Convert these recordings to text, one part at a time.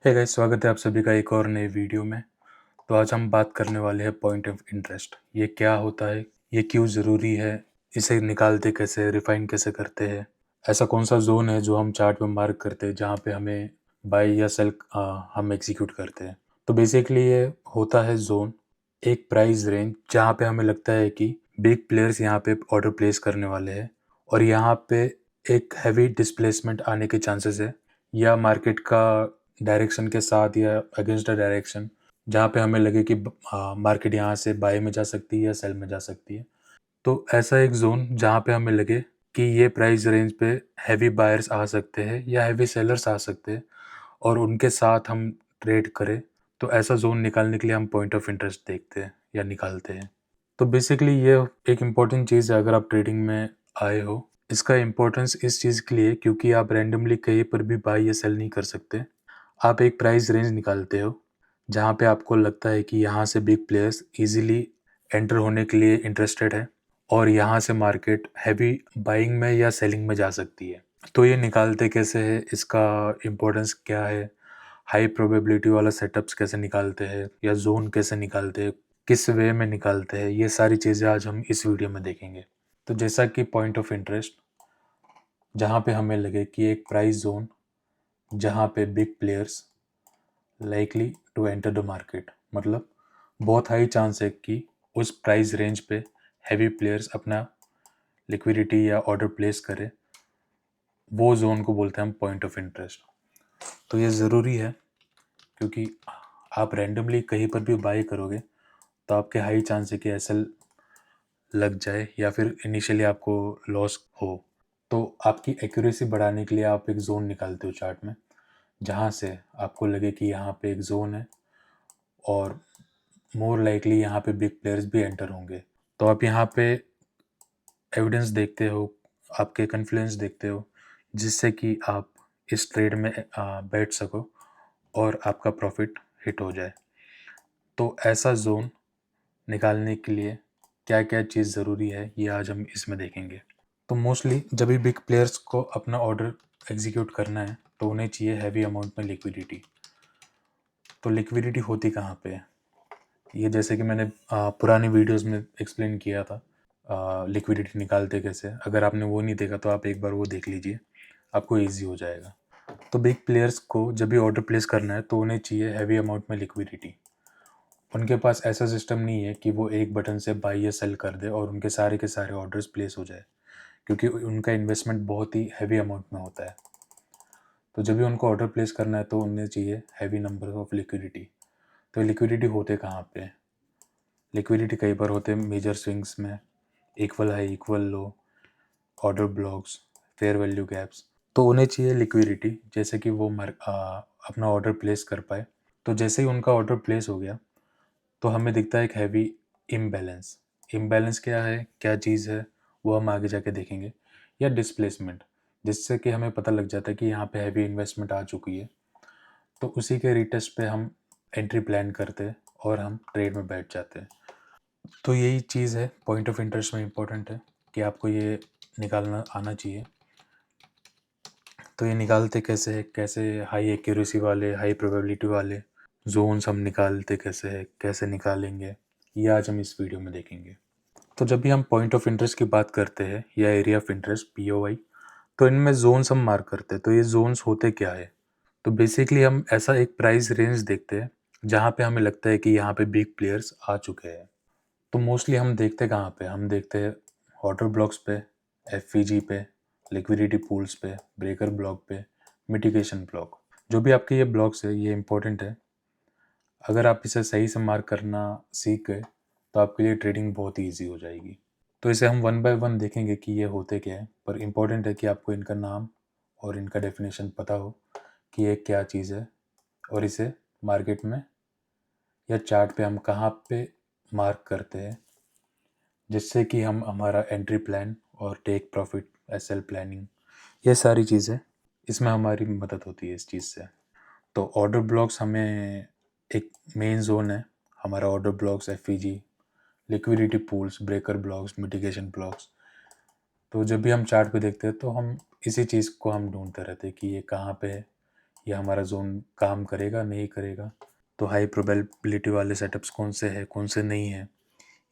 Hey guys, स्वागत है आप सभी का एक और नए वीडियो में। तो आज हम बात करने वाले हैं पॉइंट ऑफ इंटरेस्ट। ये क्या होता है, ये क्यों ज़रूरी है, इसे निकालते कैसे, रिफाइन कैसे करते हैं, ऐसा कौन सा जोन है जो हम चार्ट में मार्क करते हैं जहाँ पे हमें बाय या सेल हम एग्जीक्यूट करते हैं। तो बेसिकली ये होता है जोन, एक प्राइस रेंज जहाँ पे हमें लगता है कि बिग प्लेयर्स यहाँ पे ऑर्डर प्लेस करने वाले हैं और यहाँ पे एक हैवी डिस्प्लेसमेंट आने के चांसेस है, या मार्केट का डायरेक्शन के साथ या अगेंस्ट द डायरेक्शन, जहाँ पे हमें लगे कि मार्केट यहाँ से बाय में जा सकती है या सेल में जा सकती है। तो ऐसा एक जोन जहाँ पे हमें लगे कि ये प्राइस रेंज पे हैवी बायर्स आ सकते हैं या हैवी सेलर्स आ सकते हैं और उनके साथ हम ट्रेड करें, तो ऐसा जोन निकालने के लिए हम पॉइंट ऑफ इंटरेस्ट देखते हैं या निकालते हैं। तो बेसिकली ये एक इम्पॉर्टेंट चीज़ है अगर आप ट्रेडिंग में आए हो। इसका इम्पोर्टेंस इस चीज़ के लिए क्योंकि आप रैंडमली कहीं पर भी बाय या सेल नहीं कर सकते। आप एक प्राइस रेंज निकालते हो, जहाँ पे आपको लगता है कि यहाँ से बिग प्लेयर्स ईज़िली एंटर होने के लिए इंटरेस्टेड है और यहाँ से मार्केट हैवी बाइंग में या सेलिंग में जा सकती है। तो ये निकालते कैसे हैं, इसका इम्पोर्टेंस क्या है, हाई प्रोबेबिलिटी वाला सेटअप्स कैसे निकालते हैं या ज़ोन कैसे निकालते हैं, किस वे में निकालते हैं, ये सारी चीज़ें आज हम इस वीडियो में देखेंगे। तो जैसा कि पॉइंट ऑफ इंटरेस्ट, जहाँ पे हमें लगे कि एक प्राइस ज़ोन जहाँ पे big players likely to enter the market, मतलब बहुत हाई चांस है कि उस प्राइस रेंज पे हैवी प्लेयर्स अपना लिक्विडिटी या ऑर्डर प्लेस करे, वो जोन को बोलते हैं हम पॉइंट ऑफ इंटरेस्ट। तो ये ज़रूरी है क्योंकि आप रैंडमली कहीं पर भी बाई करोगे तो आपके हाई चांस है कि एसएल लग जाए या फिर इनिशियली आपको लॉस हो। तो आपकी एक्यूरेसी बढ़ाने के लिए आप एक जोन निकालते हो चार्ट में, जहाँ से आपको लगे कि यहाँ पे एक जोन है और मोर लाइकली यहाँ पे बिग प्लेयर्स भी एंटर होंगे। तो आप यहाँ पे एविडेंस देखते हो, आपके कॉन्फ्लुएंस देखते हो, जिससे कि आप इस ट्रेड में बैठ सको और आपका प्रॉफिट हिट हो जाए। तो ऐसा जोन निकालने के लिए क्या क्या चीज़ ज़रूरी है, ये आज हम इसमें देखेंगे। तो मोस्टली जब भी बिग प्लेयर्स को अपना ऑर्डर एग्जीक्यूट करना है तो उन्हें चाहिए हैवी अमाउंट में लिक्विडिटी। तो लिक्विडिटी होती कहाँ पे है, ये जैसे कि मैंने पुरानी वीडियोस में एक्सप्लेन किया था, लिक्विडिटी निकालते कैसे। अगर आपने वो नहीं देखा तो आप एक बार वो देख लीजिए, आपको ईजी हो जाएगा। तो बिग प्लेयर्स को जब भी ऑर्डर प्लेस करना है तो उन्हें चाहिए हैवी अमाउंट में लिक्विडिटी। उनके पास ऐसा सिस्टम नहीं है कि वो एक बटन से बाई या सेल कर दे और उनके सारे के सारे ऑर्डर्स प्लेस हो जाए, क्योंकि उनका इन्वेस्टमेंट बहुत ही हैवी अमाउंट में होता है। तो जब भी उनको ऑर्डर प्लेस करना है तो उन्हें चाहिए हैवी नंबर ऑफ लिक्विडिटी। तो लिक्विडिटी होते कहाँ पे, लिक्विडिटी कई बार होते हैं मेजर स्विंग्स में, equal high equal low, order blocks, fair value gaps. तो उन्हें चाहिए लिक्विडिटी, जैसे कि वो अपना ऑर्डर प्लेस कर पाए। तो जैसे ही उनका ऑर्डर प्लेस हो गया तो हमें दिखता है एक हैवी इम्बैलेंस। इम्बैलेंस क्या है, क्या चीज़ है, वो हम आगे जाके देखेंगे। या डिस्प्लेसमेंट, जिससे कि हमें पता लग जाता है कि यहाँ पे हैवी इन्वेस्टमेंट आ चुकी है। तो उसी के रिटेस्ट पे हम एंट्री प्लान करते हैं और हम ट्रेड में बैठ जाते हैं। तो यही चीज़ है पॉइंट ऑफ इंटरेस्ट में इम्पोर्टेंट है कि आपको ये निकालना आना चाहिए। तो ये निकालते कैसे है, कैसे हाई एक्यूरेसी वाले, हाई प्रोबेबिलिटी वाले जोन्स हम निकालते कैसे है, कैसे निकालेंगे, ये आज हम इस वीडियो में देखेंगे। तो जब भी हम पॉइंट ऑफ इंटरेस्ट की बात करते हैं या एरिया ऑफ इंटरेस्ट POI, तो इनमें जोन्स हम मार्क करते हैं। तो ये जोन्स होते क्या है, तो बेसिकली हम ऐसा एक प्राइस रेंज देखते हैं जहाँ पे हमें लगता है कि यहाँ पे बिग प्लेयर्स आ चुके हैं। तो मोस्टली हम देखते कहाँ पे, हम देखते हैं ऑर्डर ब्लॉक्स पे, FVG पे, लिक्विडिटी पूल्स पे, ब्रेकर ब्लॉक पे, मिटिगेशन ब्लॉक। जो भी आपके ये ब्लॉक्स है ये इंपॉर्टेंट है। अगर आप इसे सही से मार्क करना सीख गए तो आपके लिए ट्रेडिंग बहुत ही ईजी हो जाएगी। तो इसे हम वन बाय वन देखेंगे कि ये होते क्या है, पर इम्पोर्टेंट है कि आपको इनका नाम और इनका डेफिनेशन पता हो कि ये क्या चीज़ है और इसे मार्केट में या चार्ट पे हम कहाँ पे मार्क करते हैं, जिससे कि हम हमारा एंट्री प्लान और टेक प्रॉफिट SL प्लानिंग, ये सारी चीज़ें इसमें हमारी मदद होती है इस चीज़ से। तो ऑर्डर ब्लॉक्स हमें एक मेन जोन है, हमारा order blocks FVG, liquidity pools, breaker blocks, mitigation blocks. तो जब भी हम चार्ट पे देखते हैं तो हम इसी चीज़ को हम ढूंढते रहते हैं कि ये कहाँ पे है, या हमारा जोन काम करेगा नहीं करेगा, तो हाई प्रोबेबिलिटी वाले सेटअप्स कौन से हैं कौन से नहीं हैं,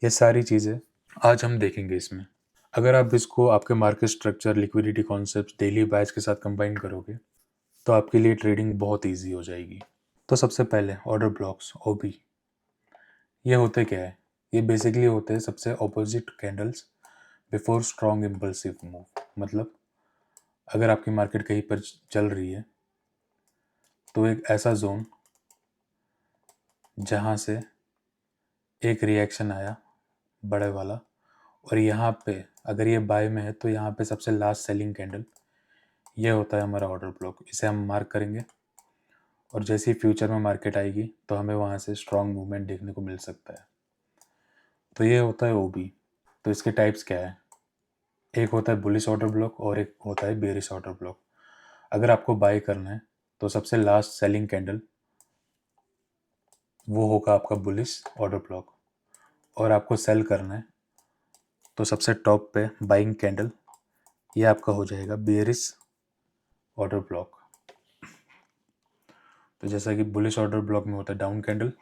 ये सारी चीज़ें आज हम देखेंगे इसमें। अगर आप इसको आपके market structure, liquidity concept, daily bias के साथ कंबाइन करोगे तो आपके लिए ट्रेडिंग बहुत ईजी हो जाएगी। तो सबसे पहले ऑर्डर ब्लॉक्स, ओबी, ये होते क्या है? ये बेसिकली होते हैं सबसे opposite candles before strong impulsive move. मतलब अगर आपकी मार्केट कहीं पर चल रही है तो एक ऐसा जोन जहाँ से एक रिएक्शन आया बड़े वाला, और यहाँ पे अगर ये बाय में है तो यहाँ पे सबसे लास्ट सेलिंग कैंडल, ये होता है हमारा ऑर्डर ब्लॉक। इसे हम मार्क करेंगे और जैसे ही फ्यूचर में मार्केट आएगी तो हमें वहाँ से स्ट्रॉन्ग मूवमेंट देखने को मिल सकता है। तो ये होता है ओबी। तो इसके टाइप्स क्या है? एक होता है बुलिश ऑर्डर ब्लॉक और एक होता है बेरिश ऑर्डर ब्लॉक। अगर आपको बाय करना है तो सबसे लास्ट सेलिंग कैंडल वो होगा आपका बुलिश ऑर्डर ब्लॉक, और आपको सेल करना है तो सबसे टॉप पे बाइंग कैंडल, ये आपका हो जाएगा बेरिश ऑर्डर ब्लॉक। तो जैसा कि बुलिश ऑर्डर ब्लॉक में होता है down candle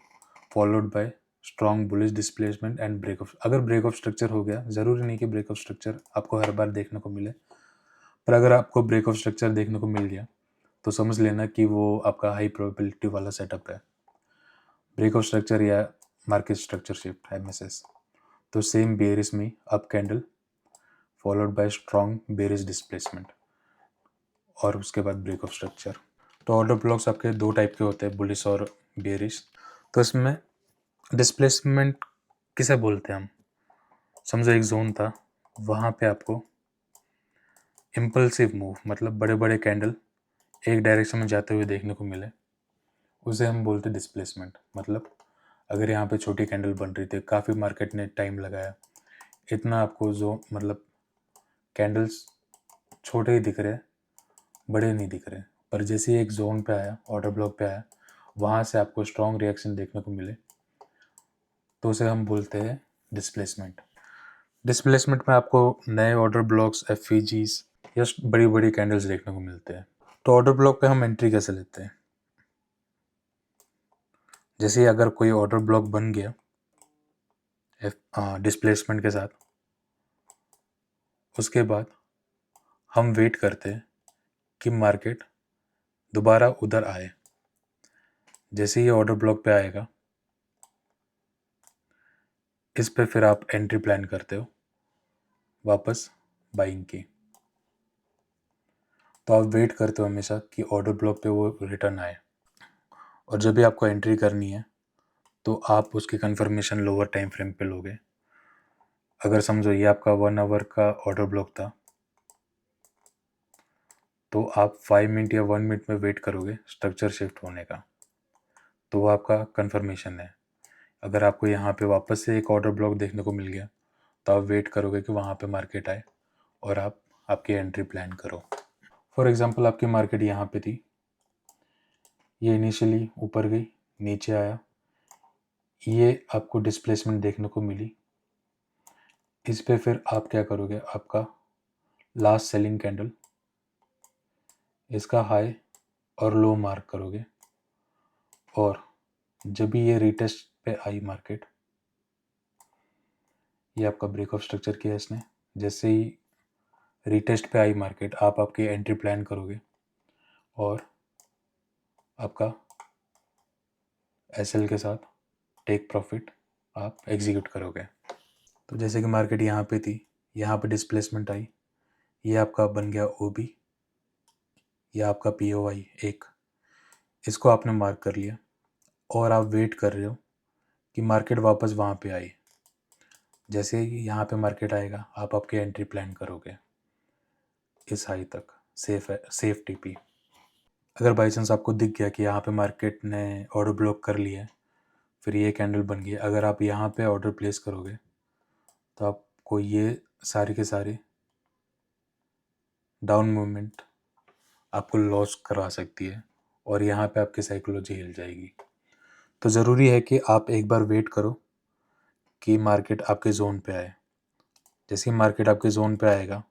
followed by strong bullish displacement and break of. अगर ब्रेक ऑफ स्ट्रक्चर हो गया, ज़रूरी नहीं कि ब्रेक ऑफ स्ट्रक्चर आपको हर बार देखने को मिले, पर अगर आपको ब्रेक ऑफ स्ट्रक्चर देखने को मिल गया तो समझ लेना कि वो आपका हाई प्रोबेबिलिटी वाला सेटअप है। ब्रेक ऑफ स्ट्रक्चर या मार्केट स्ट्रक्चर शिफ्ट, MSS, तो सेम बेरिश में up candle followed by strong bearish displacement और उसके बाद ब्रेक ऑफ स्ट्रक्चर। तो ऑर्डर ब्लॉक्स आपके दो टाइप के होते हैं, बुलिश और बेरिश। तो इसमें डिस्प्लेसमेंट किसे बोलते हैं हम? समझो एक जोन था, वहाँ पे आपको इम्पल्सिव मूव, मतलब बड़े बड़े कैंडल एक डायरेक्शन में जाते हुए देखने को मिले, उसे हम बोलते हैं डिस्प्लेसमेंट। मतलब अगर यहाँ पे छोटी कैंडल बन रही थी, काफ़ी मार्केट ने टाइम लगाया, इतना आपको जो मतलब कैंडल्स छोटे ही दिख रहे, बड़े नहीं दिख रहे, पर जैसे ही एक जोन पे आया, ऑर्डर ब्लॉक पे आया, वहाँ से आपको स्ट्रॉन्ग रिएक्शन देखने को मिले, तो उसे हम बोलते हैं डिस्प्लेसमेंट। डिस्प्लेसमेंट में आपको नए ऑर्डर ब्लॉक्स, एफईजीज या बड़ी बड़ी कैंडल्स देखने को मिलते हैं। तो ऑर्डर ब्लॉक पे हम एंट्री कैसे लेते हैं? जैसे अगर कोई ऑर्डर ब्लॉक बन गया डिस्प्लेसमेंट के साथ, उसके बाद हम वेट करते हैं कि मार्केट दोबारा उधर आए। जैसे ही ऑर्डर ब्लॉक पे आएगा, इस पे फिर आप एंट्री प्लान करते हो वापस बाइंग की। तो आप वेट करते हो हमेशा कि ऑर्डर ब्लॉक पे वो रिटर्न आए, और जब भी आपको एंट्री करनी है तो आप उसकी कंफर्मेशन लोअर टाइम फ्रेम पे लोगे। अगर समझो ये आपका 1 आवर का ऑर्डर ब्लॉक था, तो आप 5 मिनट या 1 मिनट में वेट करोगे स्ट्रक्चर शिफ्ट होने का, तो वो आपका कंफर्मेशन है। अगर आपको यहाँ पे वापस से एक ऑर्डर ब्लॉक देखने को मिल गया तो आप वेट करोगे कि वहाँ पे मार्केट आए और आप आपकी एंट्री प्लान करो। फॉर एग्जांपल आपकी मार्केट यहाँ पे थी, ये इनिशियली ऊपर गई, नीचे आया, ये आपको डिस्प्लेसमेंट देखने को मिली। इस पे फिर आप क्या करोगे? आपका लास्ट सेलिंग कैंडल, इसका हाई और लो मार्क करोगे, और जब भी ये रिटेस्ट पे आई मार्केट, ये आपका ब्रेक ऑफ स्ट्रक्चर किया इसने, जैसे ही रिटेस्ट पे आई मार्केट, आप आपकी एंट्री प्लान करोगे और आपका SL के साथ टेक प्रॉफिट आप एग्जीक्यूट करोगे। तो जैसे कि मार्केट यहाँ पे थी, यहाँ पे डिस्प्लेसमेंट आई, ये आपका बन गया OB, ये आपका POI एक, इसको आपने मार्क कर लिया और आप वेट कर रहे हो कि मार्केट वापस वहाँ पे आई। जैसे ही यहाँ पे मार्केट आएगा, आप आपकी एंट्री प्लान करोगे इस हाई तक, सेफ TP। अगर बाई चांस आपको दिख गया कि यहाँ पे मार्केट ने ऑर्डर ब्लॉक कर लिया है, फिर ये कैंडल बन गई, अगर आप यहाँ पे ऑर्डर प्लेस करोगे तो आपको ये सारे के सारे डाउन मूवमेंट आपको लॉस करवा सकती है और यहाँ पे आपकी साइकोलॉजी हिल जाएगी। तो ज़रूरी है कि आप एक बार वेट करो कि मार्केट आपके जोन पे आए। जैसे ही मार्केट आपके जोन पे आएगा,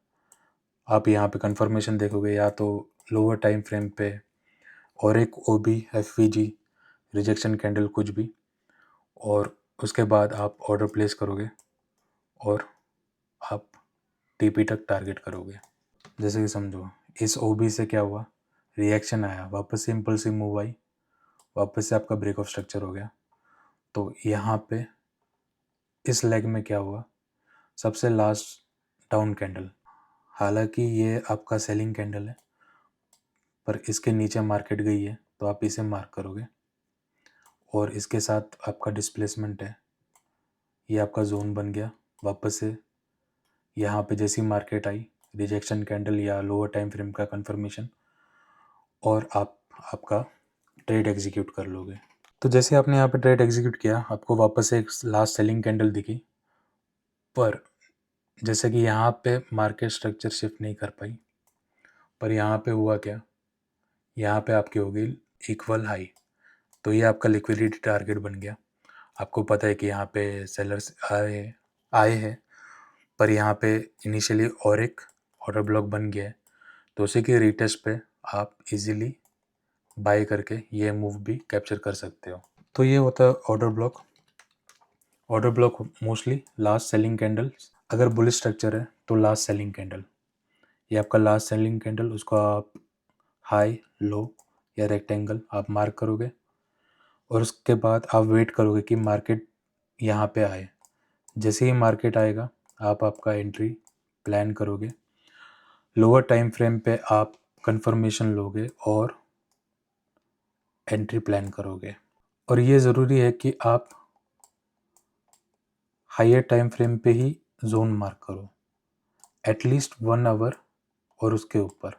आप यहाँ पे कंफर्मेशन देखोगे, या तो लोअर टाइम फ्रेम पे और एक OB, FVG, रिजेक्शन कैंडल कुछ भी, और उसके बाद आप ऑर्डर प्लेस करोगे और आप TP तक टारगेट करोगे। जैसे कि समझो इस OB से क्या हुआ, रिएक्शन आया, वापस से इम्पल्सिव मूव आई, वापस से आपका ब्रेक ऑफ स्ट्रक्चर हो गया। तो यहाँ पे इस लेग में क्या हुआ, सबसे लास्ट डाउन कैंडल, हालांकि ये आपका सेलिंग कैंडल है पर इसके नीचे मार्केट गई है तो आप इसे मार्क करोगे, और इसके साथ आपका डिस्प्लेसमेंट है, ये आपका जोन बन गया। वापस से यहाँ पे जैसी मार्केट आई, रिजेक्शन कैंडल या लोअर टाइम फ्रेम का कंफर्मेशन, और आपका ट्रेड एग्जीक्यूट कर लोगे। तो जैसे आपने यहाँ पे ट्रेड एग्जीक्यूट किया, आपको वापस से एक लास्ट सेलिंग कैंडल दिखी, पर जैसे कि यहाँ पे मार्केट स्ट्रक्चर शिफ्ट नहीं कर पाई, पर यहाँ पे हुआ क्या, यहाँ पे आपकी हो गई इक्वल हाई, तो ये आपका लिक्विडिटी टारगेट बन गया। आपको पता है कि यहाँ पे सेलर्स आए हैं, पर यहाँ पे इनिशियली और एक ऑर्डर ब्लॉक बन गया है, तो उसी के रीटेस्ट पे आप इजीली बाय करके ये मूव भी कैप्चर कर सकते हो। तो ये होता है order block. Order block mostly last selling candle, अगर बुलिश स्ट्रक्चर है तो लास्ट सेलिंग कैंडल, ये आपका लास्ट सेलिंग कैंडल, उसको आप हाई, लो या रेक्टेंगल आप मार्क करोगे, और उसके बाद आप वेट करोगे कि मार्केट यहाँ पे आए। जैसे ही मार्केट आएगा आप आपका एंट्री प्लान करोगे, लोअर टाइम फ्रेम पे आप कंफर्मेशन लोगे और एंट्री प्लान करोगे। और ये ज़रूरी है कि आप हायर टाइम फ्रेम पे ही जोन मार्क करो, एटलीस्ट 1 आवर और उसके ऊपर।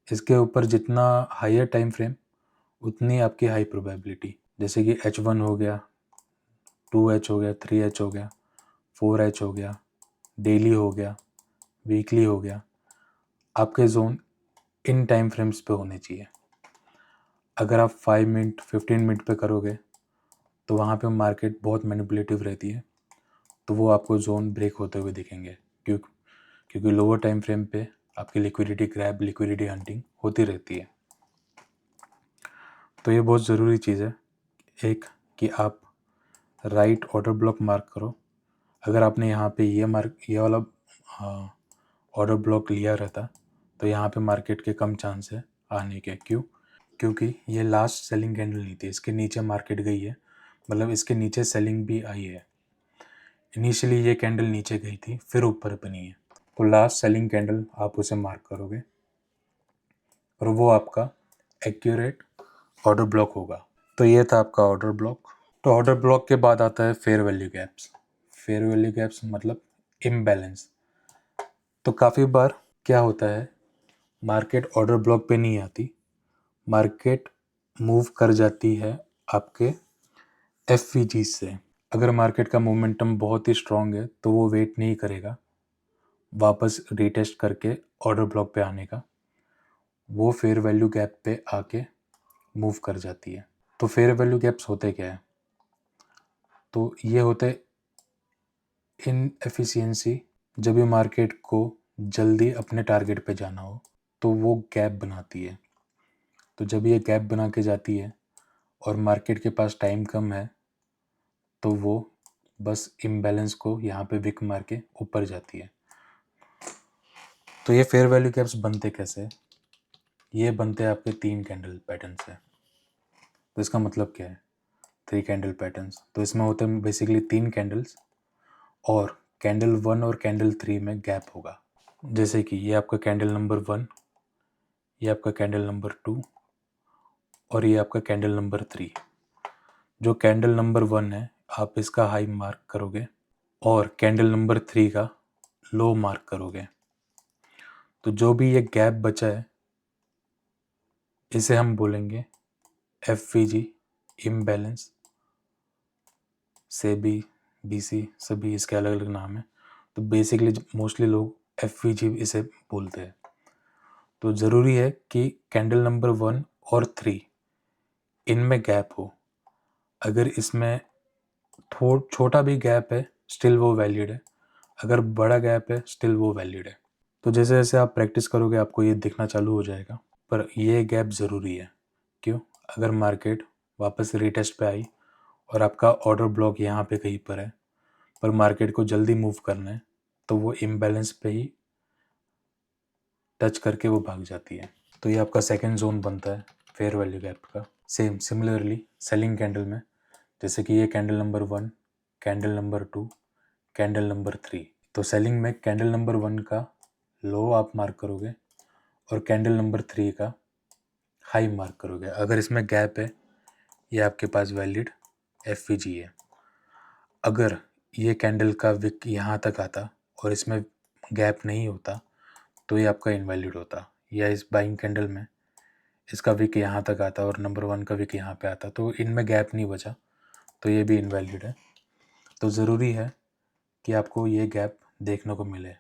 इसके ऊपर जितना हायर टाइम फ्रेम उतनी आपकी हाई प्रोबेबिलिटी, जैसे कि H1 हो गया, 2H हो गया, 3H हो गया, 4H हो गया, डेली हो गया, वीकली हो गया, आपके जोन इन टाइम फ्रेम्स पे होने चाहिए। अगर आप 5 मिनट 15 मिनट पे करोगे तो वहाँ पे मार्केट बहुत मैनिपुलेटिव रहती है, तो वो आपको जोन ब्रेक होते हुए दिखेंगे, क्योंकि लोअर टाइम फ्रेम पे आपकी लिक्विडिटी ग्रैब, लिक्विडिटी हंटिंग होती रहती है। तो ये बहुत ज़रूरी चीज़ है, एक कि आप राइट ऑर्डर ब्लॉक मार्क करो। अगर आपने यहाँ पे ये वाला ऑर्डर ब्लॉक लिया रहता तो यहाँ पे मार्केट के कम चांस है आने के। क्यों? क्योंकि ये लास्ट सेलिंग कैंडल नहीं थी, इसके नीचे मार्केट गई है, मतलब इसके नीचे सेलिंग भी आई है। इनिशियली ये कैंडल नीचे गई थी, फिर ऊपर बनी है, तो लास्ट सेलिंग कैंडल आप उसे मार्क करोगे और वो आपका एक्यूरेट ऑर्डर ब्लॉक होगा। तो ये था आपका ऑर्डर ब्लॉक। तो ऑर्डर ब्लॉक के बाद आता है fair value gaps. Fair value gaps मतलब इम्बैलेंस। तो काफ़ी बार क्या होता है, मार्केट ऑर्डर ब्लॉक पे नहीं आती, मार्केट मूव कर जाती है आपके FVG से। अगर मार्केट का मोमेंटम बहुत ही स्ट्रॉन्ग है तो वो वेट नहीं करेगा वापस रीटेस्ट करके ऑर्डर ब्लॉक पे आने का, वो फेयर वैल्यू गैप पे आके मूव कर जाती है। तो फेयर वैल्यू गैप्स होते क्या है, तो ये होते इनएफिशिएंसी। जब भी मार्केट को जल्दी अपने टारगेट पे जाना हो तो वो गैप बनाती है। तो जब ये गैप बना के जाती है और मार्केट के पास टाइम कम है तो वो बस इम्बैलेंस को यहाँ पे विक मार के ऊपर जाती है। तो ये फेयर वैल्यू गैप्स बनते कैसे? ये बनते हैं आपके 3 कैंडल पैटर्न से। तो इसका मतलब क्या है, 3 कैंडल पैटर्न्स? तो इसमें होते हैं बेसिकली 3 कैंडल्स, और कैंडल 1 और कैंडल 3 में गैप होगा। जैसे कि ये आपका कैंडल नंबर 1, ये आपका कैंडल नंबर 2 और ये आपका कैंडल नंबर 3। जो कैंडल नंबर 1 है आप इसका हाई मार्क करोगे और कैंडल नंबर 3 का लो मार्क करोगे। तो जो भी ये गैप बचा है इसे हम बोलेंगे FVG इम्बैलेंस। सेबी, BC सभी इसके अलग अलग नाम है, तो बेसिकली मोस्टली लोग FVG इसे बोलते हैं। तो ज़रूरी है कि कैंडल नंबर 1 और 3 इनमें गैप हो। अगर इसमें छोटा भी गैप है स्टिल वो वैलिड है, अगर बड़ा गैप है स्टिल वो वैलिड है। तो जैसे जैसे आप प्रैक्टिस करोगे आपको ये दिखना चालू हो जाएगा, पर ये गैप ज़रूरी है क्यों? अगर मार्केट वापस रीटेस्ट पे आई और आपका ऑर्डर ब्लॉक यहाँ पे कहीं पर है, पर मार्केट को जल्दी मूव करना है, तो वो इम्बैलेंस पे ही टच करके वो भाग जाती है। तो ये आपका सेकंड जोन बनता है फेयर वैल्यू गैप का। सिमिलरली सेलिंग कैंडल में, जैसे कि ये candle number 1, candle number 2, candle number 3, तो सेलिंग में कैंडल नंबर 1 का लो आप मार्क करोगे और कैंडल नंबर 3 का हाई मार्क करोगे। अगर इसमें गैप है, ये आपके पास वैलिड एफवीजी है। अगर ये कैंडल का विक यहाँ तक आता और इसमें गैप नहीं होता, तो ये आपका इनवैलिड होता। या इस बाइंग कैंडल में इसका विक यहाँ तक आता और नंबर 1 का विक यहाँ पे आता, तो इनमें गैप नहीं बचा, तो ये भी इनवैलिड है। तो ज़रूरी है कि आपको ये गैप देखने को मिले,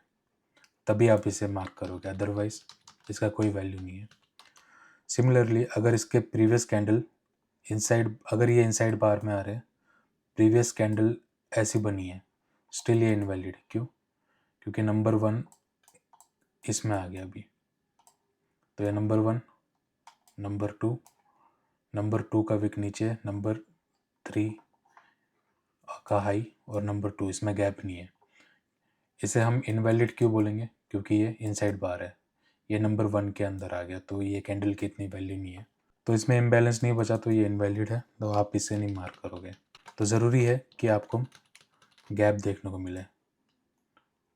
तभी आप इसे मार्क करोगे, अदरवाइज इसका कोई वैल्यू नहीं है। सिमिलरली अगर इसके प्रीवियस कैंडल अगर ये इनसाइड बार में आ रहे हैं, प्रीवियस कैंडल ऐसी बनी है, स्टिल ये इनवैलिड। क्यों? क्योंकि नंबर 1 इसमें आ गया अभी, तो ये नंबर 1, नंबर 2 का विक नीचे, नंबर 3 का हाई और नंबर 2 इसमें गैप नहीं है। इसे हम इनवैलिड क्यों बोलेंगे? क्योंकि ये इनसाइड बार है, ये नंबर 1 के अंदर आ गया, तो ये कैंडल की इतनी वैल्यू नहीं है, तो इसमें इम्बैलेंस नहीं बचा, तो ये इनवैलिड है, तो आप इसे नहीं मार्क करोगे। तो ज़रूरी है कि आपको गैप देखने को मिले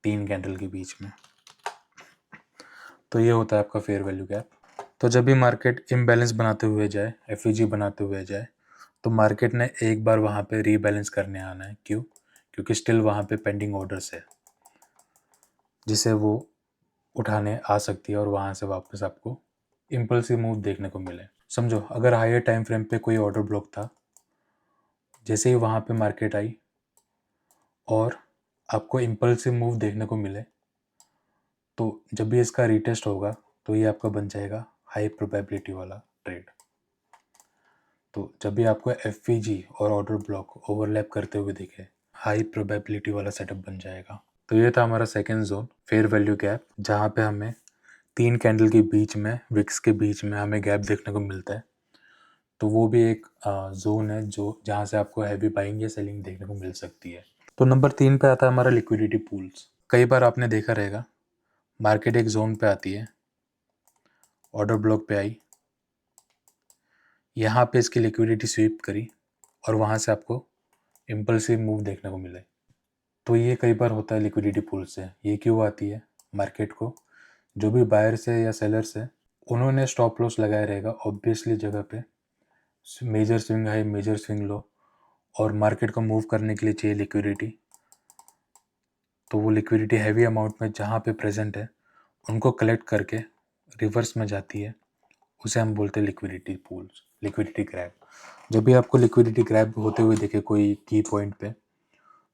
3 कैंडल के बीच में। तो ये होता है आपका फेयर वैल्यू गैप। तो जब भी मार्केट इम्बैलेंस बनाते हुए जाए, एफईजी बनाते हुए जाए, तो मार्केट ने एक बार वहाँ पे रीबैलेंस करने आना है। क्यों? क्योंकि स्टिल वहाँ पे पेंडिंग ऑर्डर्स है जिसे वो उठाने आ सकती है और वहाँ से वापस आपको इम्पल्सिव मूव देखने को मिले। समझो अगर हायर टाइम फ्रेम पे कोई ऑर्डर ब्लॉक था, जैसे ही वहाँ पे मार्केट आई और आपको इम्पल्सिव मूव देखने को मिले, तो जब भी इसका रीटेस्ट होगा तो ये आपका बन जाएगा हाई प्रोबेबिलिटी वाला ट्रेड। तो जब भी आपको एफवीजी और ऑर्डर ब्लॉक ओवरलैप करते हुए दिखे, हाई प्रोबेबिलिटी वाला सेटअप बन जाएगा। तो ये था हमारा second zone, fair value gap, जहाँ पे हमें 3 कैंडल के बीच में, विक्स के बीच में हमें गैप देखने को मिलता है। तो वो भी एक जोन है जो जहाँ से आपको हैवी बाइंग या सेलिंग देखने को मिल सकती है। तो नंबर 3 पे आता है हमारा लिक्विडिटी पूल्स। कई बार आपने देखा रहेगा, मार्केट एक जोन पे आती है, ऑर्डर ब्लॉक पे आई, यहाँ पे इसकी लिक्विडिटी स्वीप करी और वहाँ से आपको इम्पल्सिव मूव देखने को मिले। तो ये कई बार होता है लिक्विडिटी पूल से। ये क्यों आती है? मार्केट को जो भी बायर्स है या सेलर्स है, उन्होंने स्टॉप लॉस लगाया रहेगा ऑब्वियसली जगह पे, major swing high, major swing low, और मार्केट को मूव करने के लिए चाहिए लिक्विडिटी। तो वो लिक्विडिटी हैवी अमाउंट में जहाँ पे प्रेजेंट है, उनको कलेक्ट करके रिवर्स में जाती है, उसे हम बोलते हैं लिक्विडिटी पूल्स, लिक्विडिटी ग्रैब। जब भी आपको लिक्विडिटी ग्रैब होते हुए दिखे कोई की पॉइंट पे,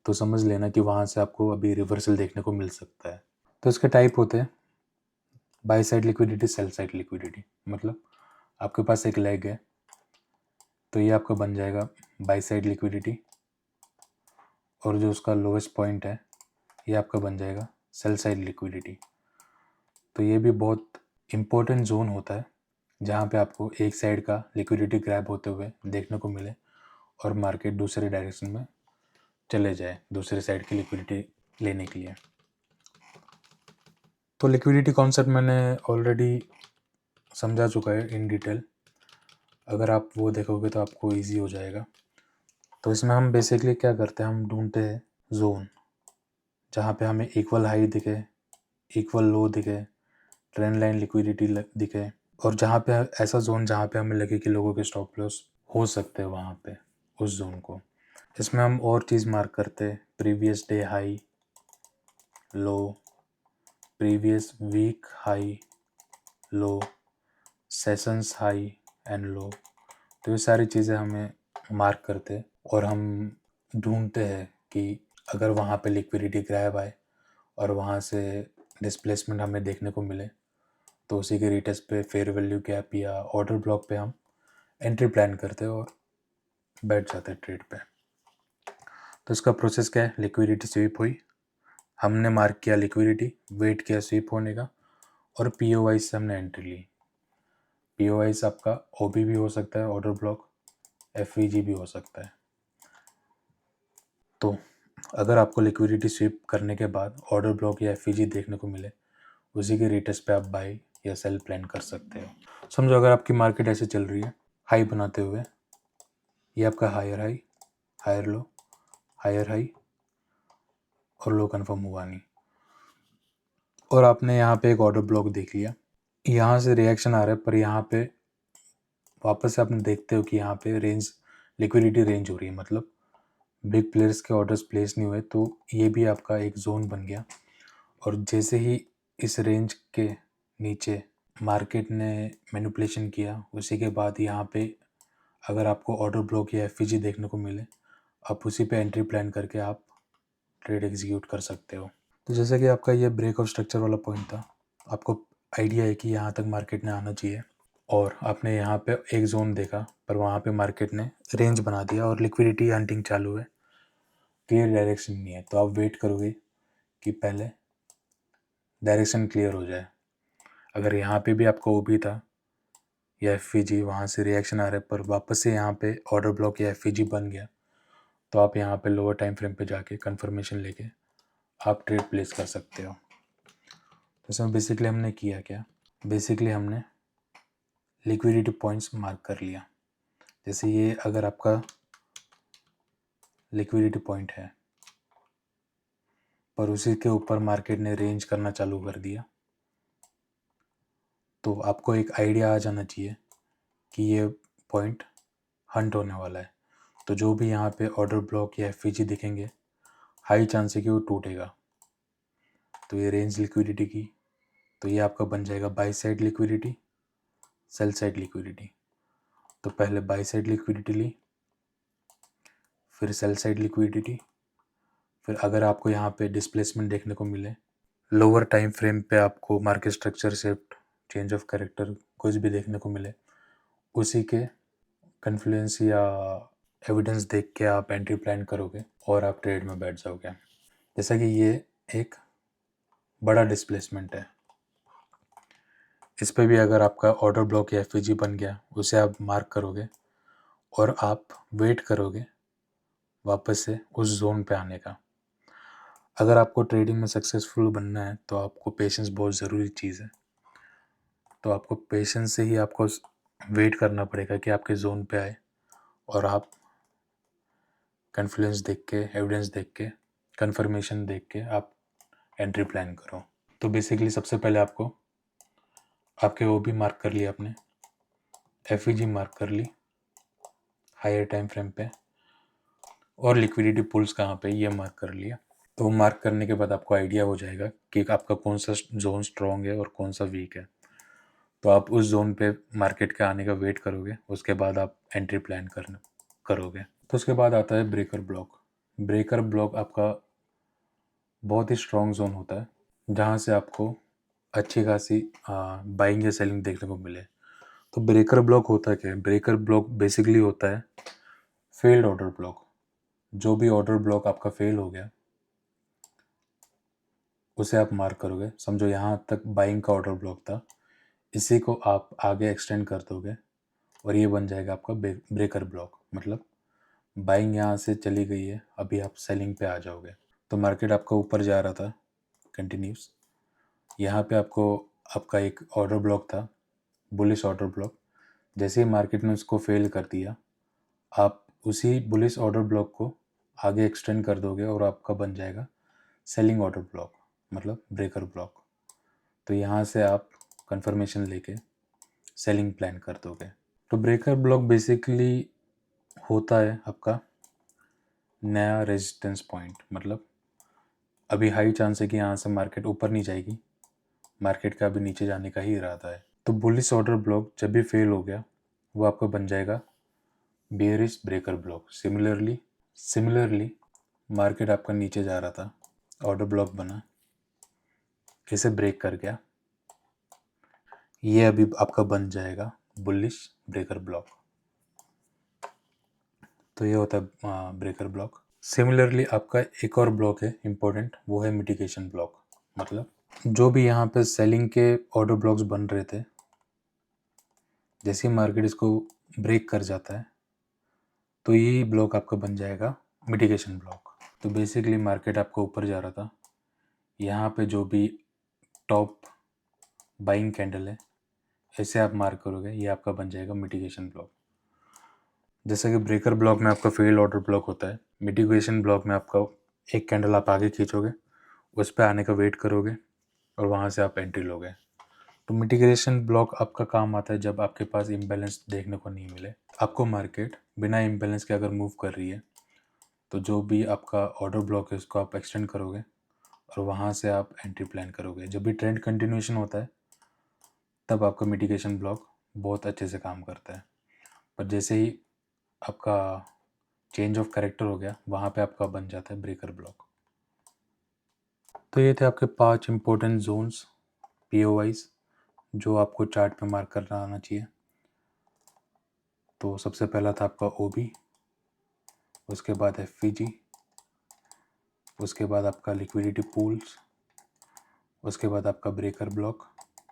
तो समझ लेना कि वहाँ से आपको अभी रिवर्सल देखने को मिल सकता है। तो इसके टाइप होते हैं by side liquidity, sell side liquidity. मतलब आपके पास एक लेग है, तो ये आपका बन जाएगा बाय साइड लिक्विडिटी, और जो उसका लोएस्ट पॉइंट है ये आपका बन जाएगा सेल साइड लिक्विडिटी। तो ये भी बहुत इम्पोर्टेंट जोन होता है जहाँ पे आपको एक साइड का लिक्विडिटी ग्रैब होते हुए देखने को मिले और मार्केट दूसरे डायरेक्शन में चले जाए दूसरे साइड की लिक्विडिटी लेने के लिए। तो लिक्विडिटी कॉन्सेप्ट मैंने ऑलरेडी समझा चुका है इन डिटेल, अगर आप वो देखोगे तो आपको इजी हो जाएगा। तो इसमें हम बेसिकली क्या करते हैं, हम ढूंढते हैं जोन जहाँ पे हमें इक्वल हाई दिखे, इक्वल लो दिखे, ट्रेंड लाइन लिक्विडिटी दिखे, और जहाँ पे ऐसा जोन जहाँ पे हमें लगे कि लोगों के स्टॉप लॉस हो सकते हैं वहाँ पे उस जोन को। इसमें हम और चीज़ मार्क करते हैं, previous day high, low, previous week high, low, sessions high and low. तो ये सारी चीज़ें हमें मार्क करते हैं और हम ढूंढते हैं कि अगर वहाँ पे लिक्विडिटी ग्रैब आए और वहाँ से डिस्प्लेसमेंट हमें देखने को मिले, तो उसी के रिटेस्ट पे फेयर वैल्यू गैप या ऑर्डर ब्लॉक पे हम एंट्री प्लान करते हैं और बैठ जाते हैं ट्रेड पे। तो इसका प्रोसेस क्या है, लिक्विडिटी स्वीप हुई, हमने मार्क किया लिक्विडिटी, वेट किया स्वीप होने का, और POI से हमने एंट्री ली। POIs आपका OB भी हो सकता है, ऑर्डर ब्लॉक, FVG भी हो सकता है। तो अगर आपको लिक्विडिटी स्वीप करने के बाद ऑर्डर ब्लॉक या FVG देखने को मिले, उसी के रिटेस्ट पे आप बाई या सेल प्लान कर सकते हो। समझो अगर आपकी मार्केट ऐसे चल रही है हाई बनाते हुए, ये आपका higher high, higher low, higher high और लो कंफर्म हुआ नहीं, और आपने यहाँ पे एक ऑर्डर ब्लॉक देख लिया, यहाँ से रिएक्शन आ रहा है, पर यहाँ पे वापस से आपने देखते हो कि यहाँ पे रेंज, लिक्विडिटी रेंज हो रही है, मतलब बिग प्लेयर्स के ऑर्डर्स प्लेस नहीं हुए, तो ये भी आपका एक जोन बन गया। और जैसे ही इस रेंज के नीचे मार्केट ने मैनिपुलेशन किया, उसी के बाद यहाँ पे अगर आपको ऑर्डर ब्लॉक या FVG देखने को मिले, आप उसी पे एंट्री प्लान करके आप ट्रेड एग्जीक्यूट कर सकते हो। तो जैसे कि आपका ये ब्रेक ऑफ स्ट्रक्चर वाला पॉइंट था, आपको आइडिया है कि यहाँ तक मार्केट ने आना चाहिए, और आपने यहाँ पे एक जोन देखा, पर वहाँ पे मार्केट ने रेंज बना दिया और लिक्विडिटी हंटिंग चालू है, क्लियर डायरेक्शन नहीं है, तो आप वेट करोगे कि पहले डायरेक्शन क्लियर हो जाए। अगर यहाँ पे भी आपका OB था या FVG, वहाँ से रिएक्शन आ रहा है, पर वापस से यहाँ पे ऑर्डर ब्लॉक या FVG बन गया, तो आप यहाँ पे लोअर टाइम फ्रेम पे जाके कंफर्मेशन लेके आप ट्रेड प्लेस कर सकते हो। तो इसमें बेसिकली हमने किया क्या, बेसिकली हमने लिक्विडिटी पॉइंट्स मार्क कर लिया। जैसे ये अगर आपका लिक्विडिटी पॉइंट है, पर उसी के ऊपर मार्केट ने रेंज करना चालू कर दिया, तो आपको एक आइडिया आ जाना चाहिए कि ये पॉइंट हंट होने वाला है। तो जो भी यहाँ पे ऑर्डर ब्लॉक या FVG दिखेंगे, हाई चांस है कि वो टूटेगा। तो ये रेंज लिक्विडिटी की, तो ये आपका बन जाएगा by side liquidity, sell side liquidity. तो पहले बाई साइड लिक्विडिटी ली, फिर सेल साइड लिक्विडिटी, फिर अगर आपको यहाँ पे डिस्प्लेसमेंट देखने को मिले, लोअर टाइम फ्रेम पे आपको market structure shift, change of character कुछ भी देखने को मिले, उसी के कन्फ्लुएंस या एविडेंस देख के आप एंट्री प्लान करोगे और आप ट्रेड में बैठ जाओगे। जैसा कि ये एक बड़ा डिस्प्लेसमेंट है, इस पे भी अगर आपका ऑर्डर ब्लॉक या FVG बन गया, उसे आप मार्क करोगे और आप वेट करोगे वापस से उस जोन पे आने का। अगर आपको ट्रेडिंग में सक्सेसफुल बनना है तो आपको पेशेंस बहुत ज़रूरी चीज़ है। तो आपको पेशेंस से ही आपको वेट करना पड़ेगा कि आपके जोन पे आए, और आप कन्फ्लुएंस देख के, एविडेंस देख के, कंफर्मेशन देख के आप एंट्री प्लान करो। तो बेसिकली सबसे पहले आपको आपके OB मार्क कर लिया आपने, FVG मार्क कर ली हायर टाइम फ्रेम पे, और लिक्विडिटी पुल्स कहाँ पे ये मार्क कर लिया। तो मार्क करने के बाद आपको आइडिया हो जाएगा कि आपका कौन सा जोन स्ट्रॉन्ग है और कौन सा वीक है। तो आप उस जोन पे मार्केट के आने का वेट करोगे, उसके बाद आप एंट्री प्लान करोगे। तो उसके बाद आता है ब्रेकर ब्लॉक। ब्रेकर ब्लॉक आपका बहुत ही स्ट्रॉन्ग जोन होता है, जहाँ से आपको अच्छी खासी बाइंग या सेलिंग देखने को मिले। तो ब्रेकर ब्लॉक होता क्या है? ब्रेकर ब्लॉक बेसिकली होता है फेल्ड ऑर्डर ब्लॉक। जो भी ऑर्डर ब्लॉक आपका फेल हो गया, उसे आप मार्क करोगे। समझो यहाँ तक बाइंग का ऑर्डर ब्लॉक था, इसी को आप आगे एक्सटेंड कर दोगे और ये बन जाएगा आपका ब्रेकर ब्लॉक। मतलब बाइंग यहाँ से चली गई है, अभी आप सेलिंग पे आ जाओगे। तो मार्केट आपका ऊपर जा रहा था कंटिन्यूस, यहाँ पे आपको आपका एक ऑर्डर ब्लॉक था, बुलिश ऑर्डर ब्लॉक। जैसे ही मार्केट ने उसको फेल कर दिया, आप उसी बुलिश ऑर्डर ब्लॉक को आगे एक्सटेंड कर दोगे और आपका बन जाएगा सेलिंग ऑर्डर ब्लॉक, मतलब ब्रेकर ब्लॉक। तो यहाँ से आप कंफर्मेशन लेके सेलिंग प्लान कर दोगे। तो ब्रेकर ब्लॉक बेसिकली होता है आपका नया रेजिस्टेंस पॉइंट। मतलब अभी हाई चांस है कि यहाँ से मार्केट ऊपर नहीं जाएगी, मार्केट का अभी नीचे जाने का ही इरादा है। तो बुलिश ऑर्डर ब्लॉक जब भी फेल हो गया, वो आपका बन जाएगा bearish breaker block. Similarly market आपका नीचे जा रहा था, ऑर्डर ब्लॉक बना, इसे ब्रेक कर गया, ये अभी आपका बन जाएगा बुलिश ब्रेकर ब्लॉक। तो ये होता है ब्रेकर ब्लॉक। सिमिलरली आपका एक और ब्लॉक है इम्पोर्टेंट, वो है मिटिगेशन ब्लॉक। मतलब जो भी यहाँ पे सेलिंग के ऑर्डर ब्लॉक्स बन रहे थे, जैसे ही मार्केट इसको ब्रेक कर जाता है तो यही ब्लॉक आपका बन जाएगा मिटिगेशन ब्लॉक। तो बेसिकली मार्केट आपका ऊपर जा रहा था, यहाँ पे जो भी टॉप बाइंग कैंडल है ऐसे आप मार्क करोगे, ये आपका बन जाएगा मिटिगेशन ब्लॉक। जैसे कि ब्रेकर ब्लॉक में आपका फेल ऑर्डर ब्लॉक होता है, मिटिगेशन ब्लॉक में आपका एक कैंडल आप आगे खींचोगे, उस पर आने का वेट करोगे और वहाँ से आप एंट्री लोगे। तो मिटिगेशन ब्लॉक आपका काम आता है जब आपके पास इम्बैलेंस देखने को नहीं मिले। आपको मार्केट बिना इम्बैलेंस के अगर मूव कर रही है तो जो भी आपका ऑर्डर ब्लॉक है उसको आप एक्सटेंड करोगे और वहाँ से आप एंट्री प्लान करोगे। जब भी ट्रेंड कंटिन्यूएशन होता है तब आपका मिटिगेशन ब्लॉक बहुत अच्छे से काम करता है। पर जैसे ही आपका चेंज ऑफ कैरेक्टर हो गया, वहाँ पे आपका बन जाता है ब्रेकर ब्लॉक। तो ये थे आपके 5 इम्पोर्टेंट जोन्स POIs जो आपको चार्ट पे मार्क करना आना चाहिए। तो सबसे पहला था आपका OB, उसके बाद FVG, उसके बाद आपका लिक्विडिटी पूल्स, उसके बाद आपका ब्रेकर ब्लॉक,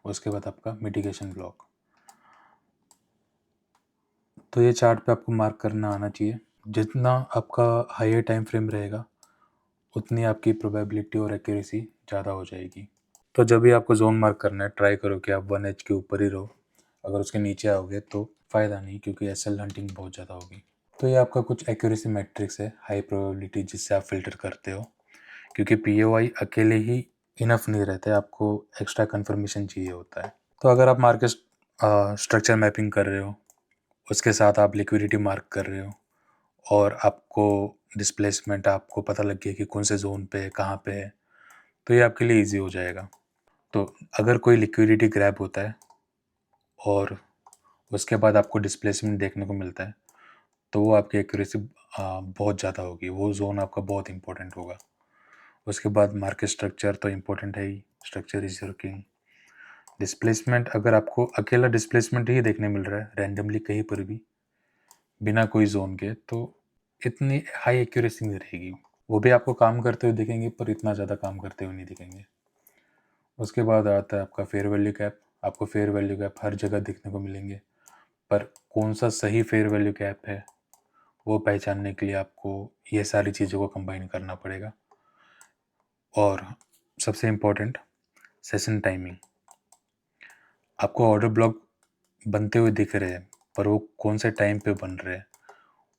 उसके बाद आपका मिटिगेशन ब्लॉक। तो ये चार्ट पे आपको मार्क करना आना चाहिए। जितना आपका हायर टाइम फ्रेम रहेगा उतनी आपकी प्रोबेबिलिटी और एक्यूरेसी ज़्यादा हो जाएगी। तो जब भी आपको जोन मार्क करना है ट्राई करो कि आप 1H के ऊपर ही रहो। अगर उसके नीचे आओगे तो फ़ायदा नहीं, क्योंकि SL हंटिंग बहुत ज़्यादा होगी। तो ये आपका कुछ एक्यूरेसी मैट्रिक्स है, हाई प्रोबेबिलिटी जिससे आप फिल्टर करते हो, क्योंकि POI अकेले ही इनफ नहीं रहते, आपको एक्स्ट्रा कन्फर्मेशन चाहिए होता है। तो अगर आप मार्केट स्ट्रक्चर मैपिंग कर रहे हो, उसके साथ आप लिक्विडिटी मार्क कर रहे हो और आपको डिस्प्लेसमेंट आपको पता लग गया कि कौन से जोन पे है, कहाँ पे है, तो ये आपके लिए ईजी हो जाएगा। तो अगर कोई लिक्विडिटी ग्रैब होता है और उसके बाद आपको डिस्प्लेसमेंट देखने को मिलता है तो वो आपकी एक्यूरेसी बहुत ज़्यादा होगी, वो जोन आपका बहुत इंपॉर्टेंट होगा। उसके बाद मार्केट स्ट्रक्चर तो इम्पोर्टेंट है ही, structure is your king. Displacement, अगर आपको अकेला डिस्प्लेसमेंट ही देखने मिल रहा है रैंडमली कहीं पर भी बिना कोई जोन के, तो इतनी हाई एक्यूरेसी नहीं रहेगी। वो भी आपको काम करते हुए दिखेंगे पर इतना ज़्यादा काम करते हुए नहीं दिखेंगे। उसके बाद आता है आपका फेयर वैल्यू गैप। आपको फेयर वैल्यू गैप हर जगह देखने को मिलेंगे, पर कौन सा सही फेयर वैल्यू गैप है वो पहचानने के लिए आपको ये सारी चीज़ों को कंबाइन करना पड़ेगा। और सबसे इम्पोर्टेंट, सेशन टाइमिंग। आपको ऑर्डर ब्लॉक बनते हुए दिख रहे हैं पर वो कौन से टाइम पे बन रहे हैं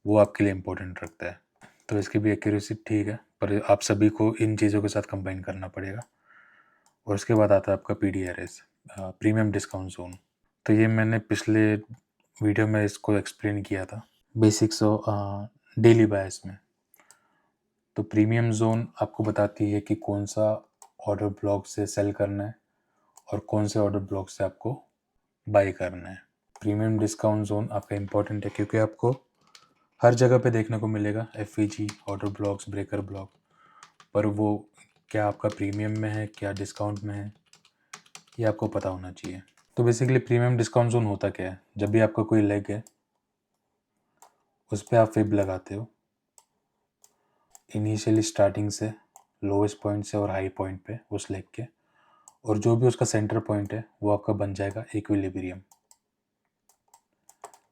वो आपके लिए इम्पोर्टेंट रखता है। तो इसकी भी एक्यूरेसी ठीक है, पर आप सभी को इन चीज़ों के साथ कंबाइन करना पड़ेगा। और उसके बाद आता है आपका PDRS, प्रीमियम डिस्काउंट जोन। तो ये मैंने पिछले वीडियो में इसको एक्सप्लेन किया था, बेसिक्स डेली बायस में। तो प्रीमियम जोन आपको बताती है कि कौन सा ऑर्डर ब्लॉक से सेल करना है और कौन से ऑर्डर ब्लॉक से आपको बाय करना है। प्रीमियम डिस्काउंट जोन आपका इम्पोर्टेंट है क्योंकि आपको हर जगह पे देखने को मिलेगा FVG, order blocks, breaker block, पर वो क्या आपका प्रीमियम में है, क्या डिस्काउंट में है, ये आपको पता होना चाहिए। तो बेसिकली प्रीमियम डिस्काउंट जोन होता क्या है, जब भी आपका कोई लेग है उस पर आप फिब लगाते हो इनिशियली स्टार्टिंग से, लोवेस्ट पॉइंट से और हाई पॉइंट पे उस लेग के, और जो भी उसका सेंटर पॉइंट है वो आपका बन जाएगा इक्विलिब्रियम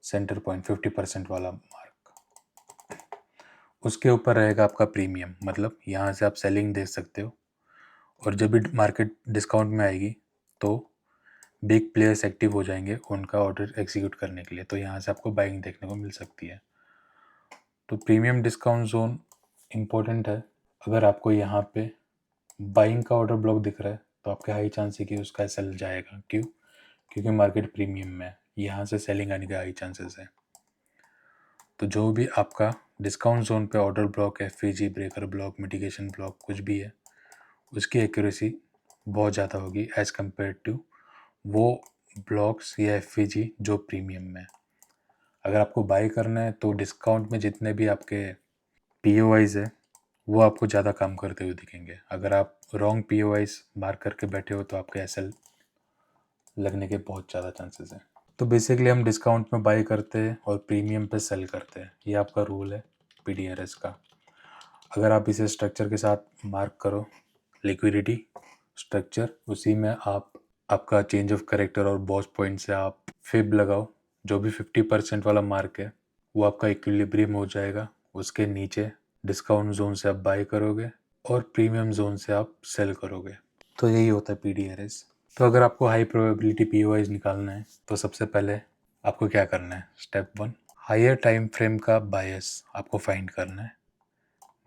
सेंटर पॉइंट, 50% वाला मार्क। उसके ऊपर रहेगा आपका प्रीमियम, मतलब यहाँ से आप सेलिंग देख सकते हो। और जब भी मार्केट डिस्काउंट में आएगी तो बिग प्लेयर्स एक्टिव हो जाएंगे उनका ऑर्डर एग्जीक्यूट करने के लिए, तो यहाँ से आपको बाइंग देखने को मिल सकती है। तो प्रीमियम डिस्काउंट जोन इम्पोर्टेंट है। अगर आपको यहाँ पे बाइंग का ऑर्डर ब्लॉक दिख रहा है तो आपके हाई चांस है कि उसका सेल जाएगा। क्यों? क्योंकि मार्केट प्रीमियम में है, यहाँ से सेलिंग आने के हाई चांसेस है। तो जो भी आपका डिस्काउंट जोन पे order block, FVG, breaker block, mitigation block कुछ भी है, उसकी एक्यूरेसी बहुत ज़्यादा होगी एज़ कम्पेयर टू वो ब्लॉक्स या FVG जो प्रीमियम में है। अगर आपको बाय करना है तो डिस्काउंट में जितने भी आपके POIs है वो आपको ज़्यादा काम करते हुए दिखेंगे। अगर आप रॉन्ग POIs मार्क करके बैठे हो तो आपके SL लगने के बहुत ज़्यादा चांसेस हैं। तो बेसिकली हम डिस्काउंट में बाय करते हैं और प्रीमियम पे सेल करते हैं, ये आपका रूल है PDRS का। अगर आप इसे स्ट्रक्चर के साथ मार्क करो, लिक्विडिटी स्ट्रक्चर, उसी में आप आपका चेंज ऑफ कैरेक्टर और बॉस पॉइंट से आप फिब लगाओ जो भी 50% वाला मार्क है वो आपका इक्विलिब्रियम हो जाएगा, उसके नीचे डिस्काउंट जोन से आप बाय करोगे और प्रीमियम जोन से आप सेल करोगे। तो यही होता है PDRS। तो अगर आपको हाई प्रोबेबिलिटी POIs निकालना है तो सबसे पहले आपको क्या करना है, स्टेप 1, हायर टाइम फ्रेम का बायस आपको फाइंड करना है,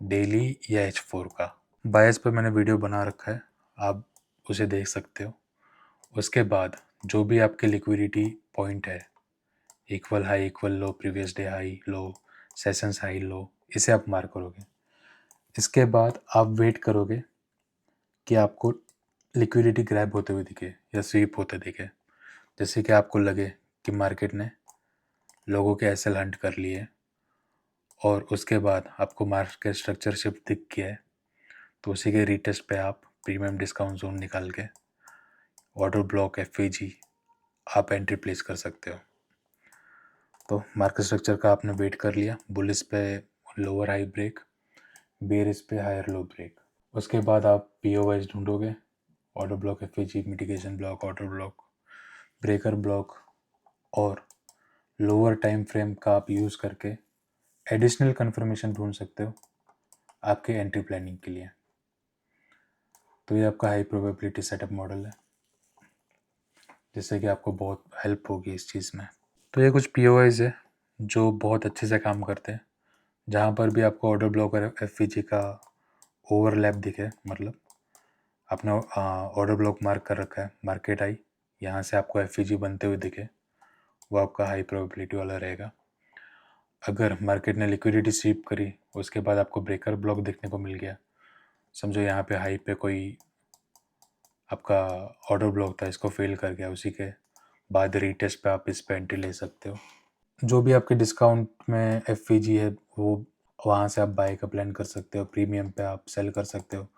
डेली या H4 का। बायस पर मैंने वीडियो बना रखा है, आप उसे देख सकते हो। उसके बाद जो भी आपके लिक्विडिटी पॉइंट है, equal high equal low, previous day high low, sessions high low, इसे आप मार्क करोगे। इसके बाद आप वेट करोगे कि आपको लिक्विडिटी ग्रैब होते हुए दिखे या स्वीप होते दिखे। जैसे कि आपको लगे कि मार्केट ने लोगों के एसएल हंट कर लिए और उसके बाद आपको मार्केट स्ट्रक्चर शिफ्ट दिख गया है, तो उसी के रीटेस्ट पे आप प्रीमियम डिस्काउंट जोन निकाल के ऑर्डर ब्लॉक FVG आप एंट्री प्लेस कर सकते हो। तो मार्केट स्ट्रक्चर का आपने वेट कर लिया, बुलिस पे लोअर हाई ब्रेक, बेरिस पे हायर लो ब्रेक। उसके बाद आप POIs ढूंढोगे, order block FVG, mitigation block, order block, breaker block और लोअर टाइम फ्रेम का आप यूज़ करके एडिशनल कंफर्मेशन ढूंढ सकते हो आपके एंट्री प्लानिंग के लिए। तो ये आपका हाई प्रोबेबिलिटी सेटअप मॉडल है, जिससे कि आपको बहुत हेल्प होगी इस चीज़ में। तो ये कुछ POIs है जो बहुत अच्छे से काम करते हैं। जहाँ पर भी आपको ऑर्डर ब्लॉक और FVG का ओवरलैप दिखे, मतलब आपने ऑर्डर ब्लॉक मार्क कर रखा है, मार्केट आई, यहाँ से आपको FVG बनते हुए दिखे, वो आपका हाई प्रोबेबिलिटी वाला रहेगा। अगर मार्केट ने लिक्विडिटी स्वीप करी, उसके बाद आपको ब्रेकर ब्लॉक देखने को मिल गया, समझो यहाँ पे हाई पे कोई आपका ऑर्डर ब्लॉक था, इसको फेल कर गया, उसी के बाद रीटेस्ट पे आप इस पे एंट्री ले सकते हो। जो भी आपके डिस्काउंट में FVG है वो वहाँ से आप बाय का प्लान कर सकते हो, प्रीमियम पे आप सेल कर सकते हो,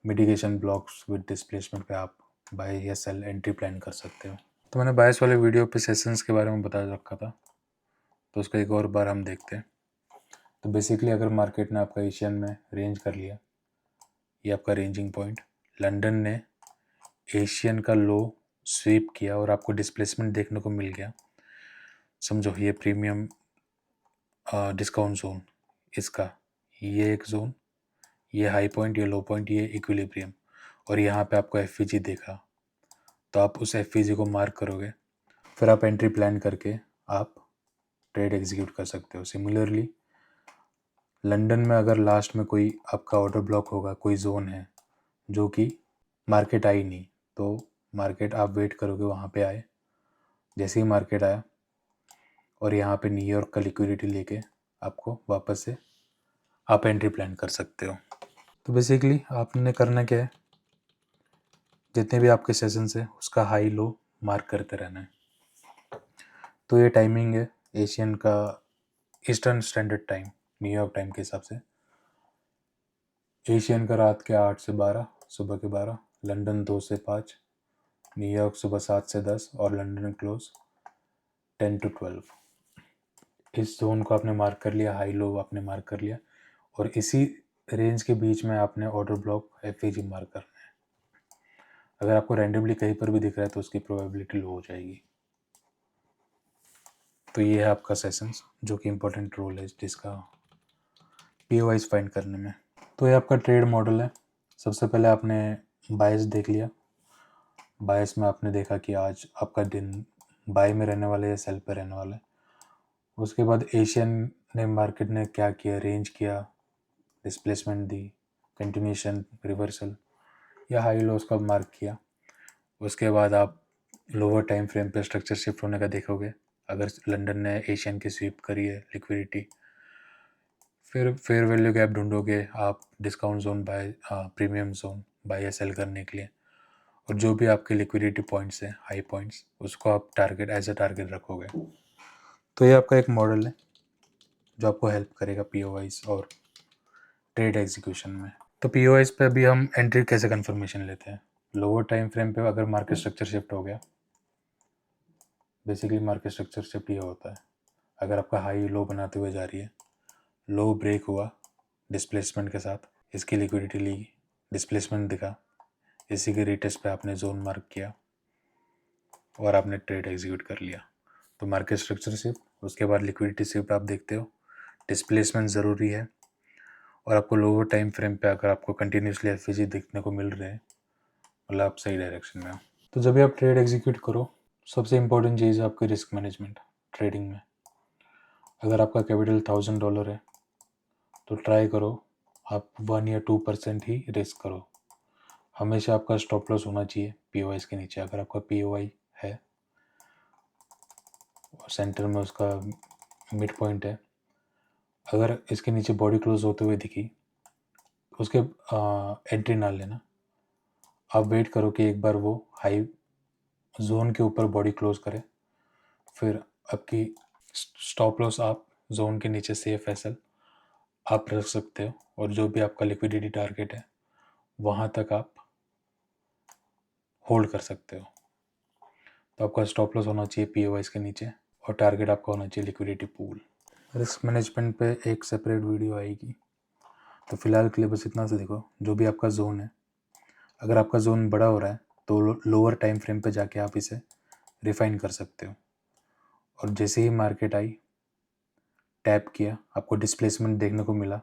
मिटिगेशन ब्लॉक्स विद डिस्प्लेसमेंट पे आप बाय या सेल एंट्री प्लान कर सकते हो। तो मैंने बायस वाले वीडियो पे सेशंस के बारे में बता रखा था, तो उसको एक और बार हम देखते हैं। तो बेसिकली अगर मार्केट ने आपका एशियन में रेंज कर लिया, ये आपका रेंजिंग पॉइंट, लंदन ने एशियन का लो स्वीप किया और आपको डिस्प्लेसमेंट देखने को मिल गया, समझो ये प्रीमियम डिस्काउंट जोन, इसका ये एक जोन, ये हाई पॉइंट, ये लो पॉइंट, ये इक्विलिब्रियम, और यहाँ पे आपको FVG देखा, तो आप उस FVG को मार्क करोगे, फिर आप एंट्री प्लान करके आप ट्रेड एग्जीक्यूट कर सकते हो। सिमिलरली लंदन में अगर लास्ट में कोई आपका ऑर्डर ब्लॉक होगा, कोई जोन है जो कि मार्केट आई नहीं, तो मार्केट आप वेट करोगे वहाँ पे आए, जैसे ही मार्केट आया और यहाँ पे न्यूयॉर्क का लिक्विडिटी लेके आपको वापस से आप एंट्री प्लान कर सकते हो। तो बेसिकली आपने करना क्या है, जितने भी आपके सेशंस है उसका हाई लो मार्क करते रहना है। तो ये टाइमिंग है एशियन का, eastern standard time, New York time के हिसाब से। एशियन का रात के 8 से 12, सुबह के 12, लंदन 2 से 5, न्यूयॉर्क सुबह 7 से 10 और लंदन क्लोज 10 to 12। इस जोन को आपने मार्क कर लिया, हाई लो आपने मार्क कर लिया, और इसी रेंज के बीच में आपने ऑर्डर ब्लॉक FVG मार्क करना है। अगर आपको रैंडमली कहीं पर भी दिख रहा है तो उसकी प्रोबेबिलिटी लो हो जाएगी। तो ये है आपका सेशंस, जो कि इम्पोर्टेंट रोल है जिसका POIs फाइंड करने में। तो ये आपका ट्रेड मॉडल है। सबसे पहले आपने बायस देख लिया, बायस में आपने देखा कि आज आपका दिन बाय में रहने वाला है या सेल पे रहने वाला है। उसके बाद एशियन ने मार्केट ने क्या किया, रेंज किया, डिस्प्लेसमेंट दी, कंटिन्यूशन, रिवर्सल या हाई लॉस का मार्क किया। उसके बाद आप लोअर टाइम फ्रेम पे स्ट्रक्चर शिफ्ट होने का देखोगे, अगर लंदन ने एशियन की स्वीप करी है लिक्विडिटी, फिर फेयर वैल्यू गैप ढूंढोगे आप, discount zone buy, premium zone buy या सेल करने के लिए, और जो भी आपके लिक्विडिटी पॉइंट्स हैं, हाई पॉइंट्स, उसको आप टारगेट एज अ टारगेट रखोगे। तो ये आपका एक मॉडल है जो आपको हेल्प करेगा POIs और ट्रेड एग्जीक्यूशन में। तो POIs पे अभी हम एंट्री कैसे कंफर्मेशन लेते हैं। लोअर टाइम फ्रेम पे अगर मार्केट स्ट्रक्चर शिफ्ट हो गया, बेसिकली मार्केट स्ट्रक्चर शिफ्ट ये होता है, अगर आपका हाई लो बनाते हुए जा रही है, लो ब्रेक हुआ डिस्प्लेसमेंट के साथ, इसकी लिक्विडिटी ली, डिस्प्लेसमेंट दिखा, इसी के रिटेस्ट पे आपने जोन मार्क किया और आपने ट्रेड एग्जीक्यूट कर लिया। तो मार्केट स्ट्रक्चर शिफ्ट, उसके बाद लिक्विडिटी शिफ्ट आप देखते हो, डिस्प्लेसमेंट ज़रूरी है, और आपको लोअर टाइम फ्रेम पे अगर आपको कंटिन्यूसली एफवीजी देखने को मिल रहे हैं मतलब आप सही डायरेक्शन में हो। तो जब भी आप ट्रेड एग्जीक्यूट करो, सबसे इम्पोर्टेंट चीज़ है आपकी रिस्क मैनेजमेंट ट्रेडिंग में। अगर आपका कैपिटल $1000 है तो ट्राई करो आप 1 या 2% ही रिस्क करो। हमेशा आपका स्टॉप लॉस होना चाहिए पीओआई के नीचे। अगर आपका पीओआई है और सेंटर में उसका मिड पॉइंट है, अगर इसके नीचे बॉडी क्लोज होते हुए दिखी उसके एंट्री ना लेना। आप वेट करो कि एक बार वो हाई जोन के ऊपर बॉडी क्लोज करे, फिर आपकी स्टॉप लॉस आप जोन के नीचे सेफ एसएल आप रख सकते हो, और जो भी आपका लिक्विडिटी टारगेट है वहाँ तक आप होल्ड कर सकते हो। तो आपका स्टॉप लॉस होना चाहिए पीओवाइज के नीचे, और टारगेट आपका होना चाहिए लिक्विडिटी पूल। रिस्क मैनेजमेंट पे एक सेपरेट वीडियो आएगी, तो फिलहाल के लिए बस इतना सा देखो। जो भी आपका जोन है, अगर आपका जोन बड़ा हो रहा है तो लोअर टाइम फ्रेम पे जाके आप इसे रिफाइन कर सकते हो, और जैसे ही मार्केट आई टैप किया आपको डिस्प्लेसमेंट देखने को मिला,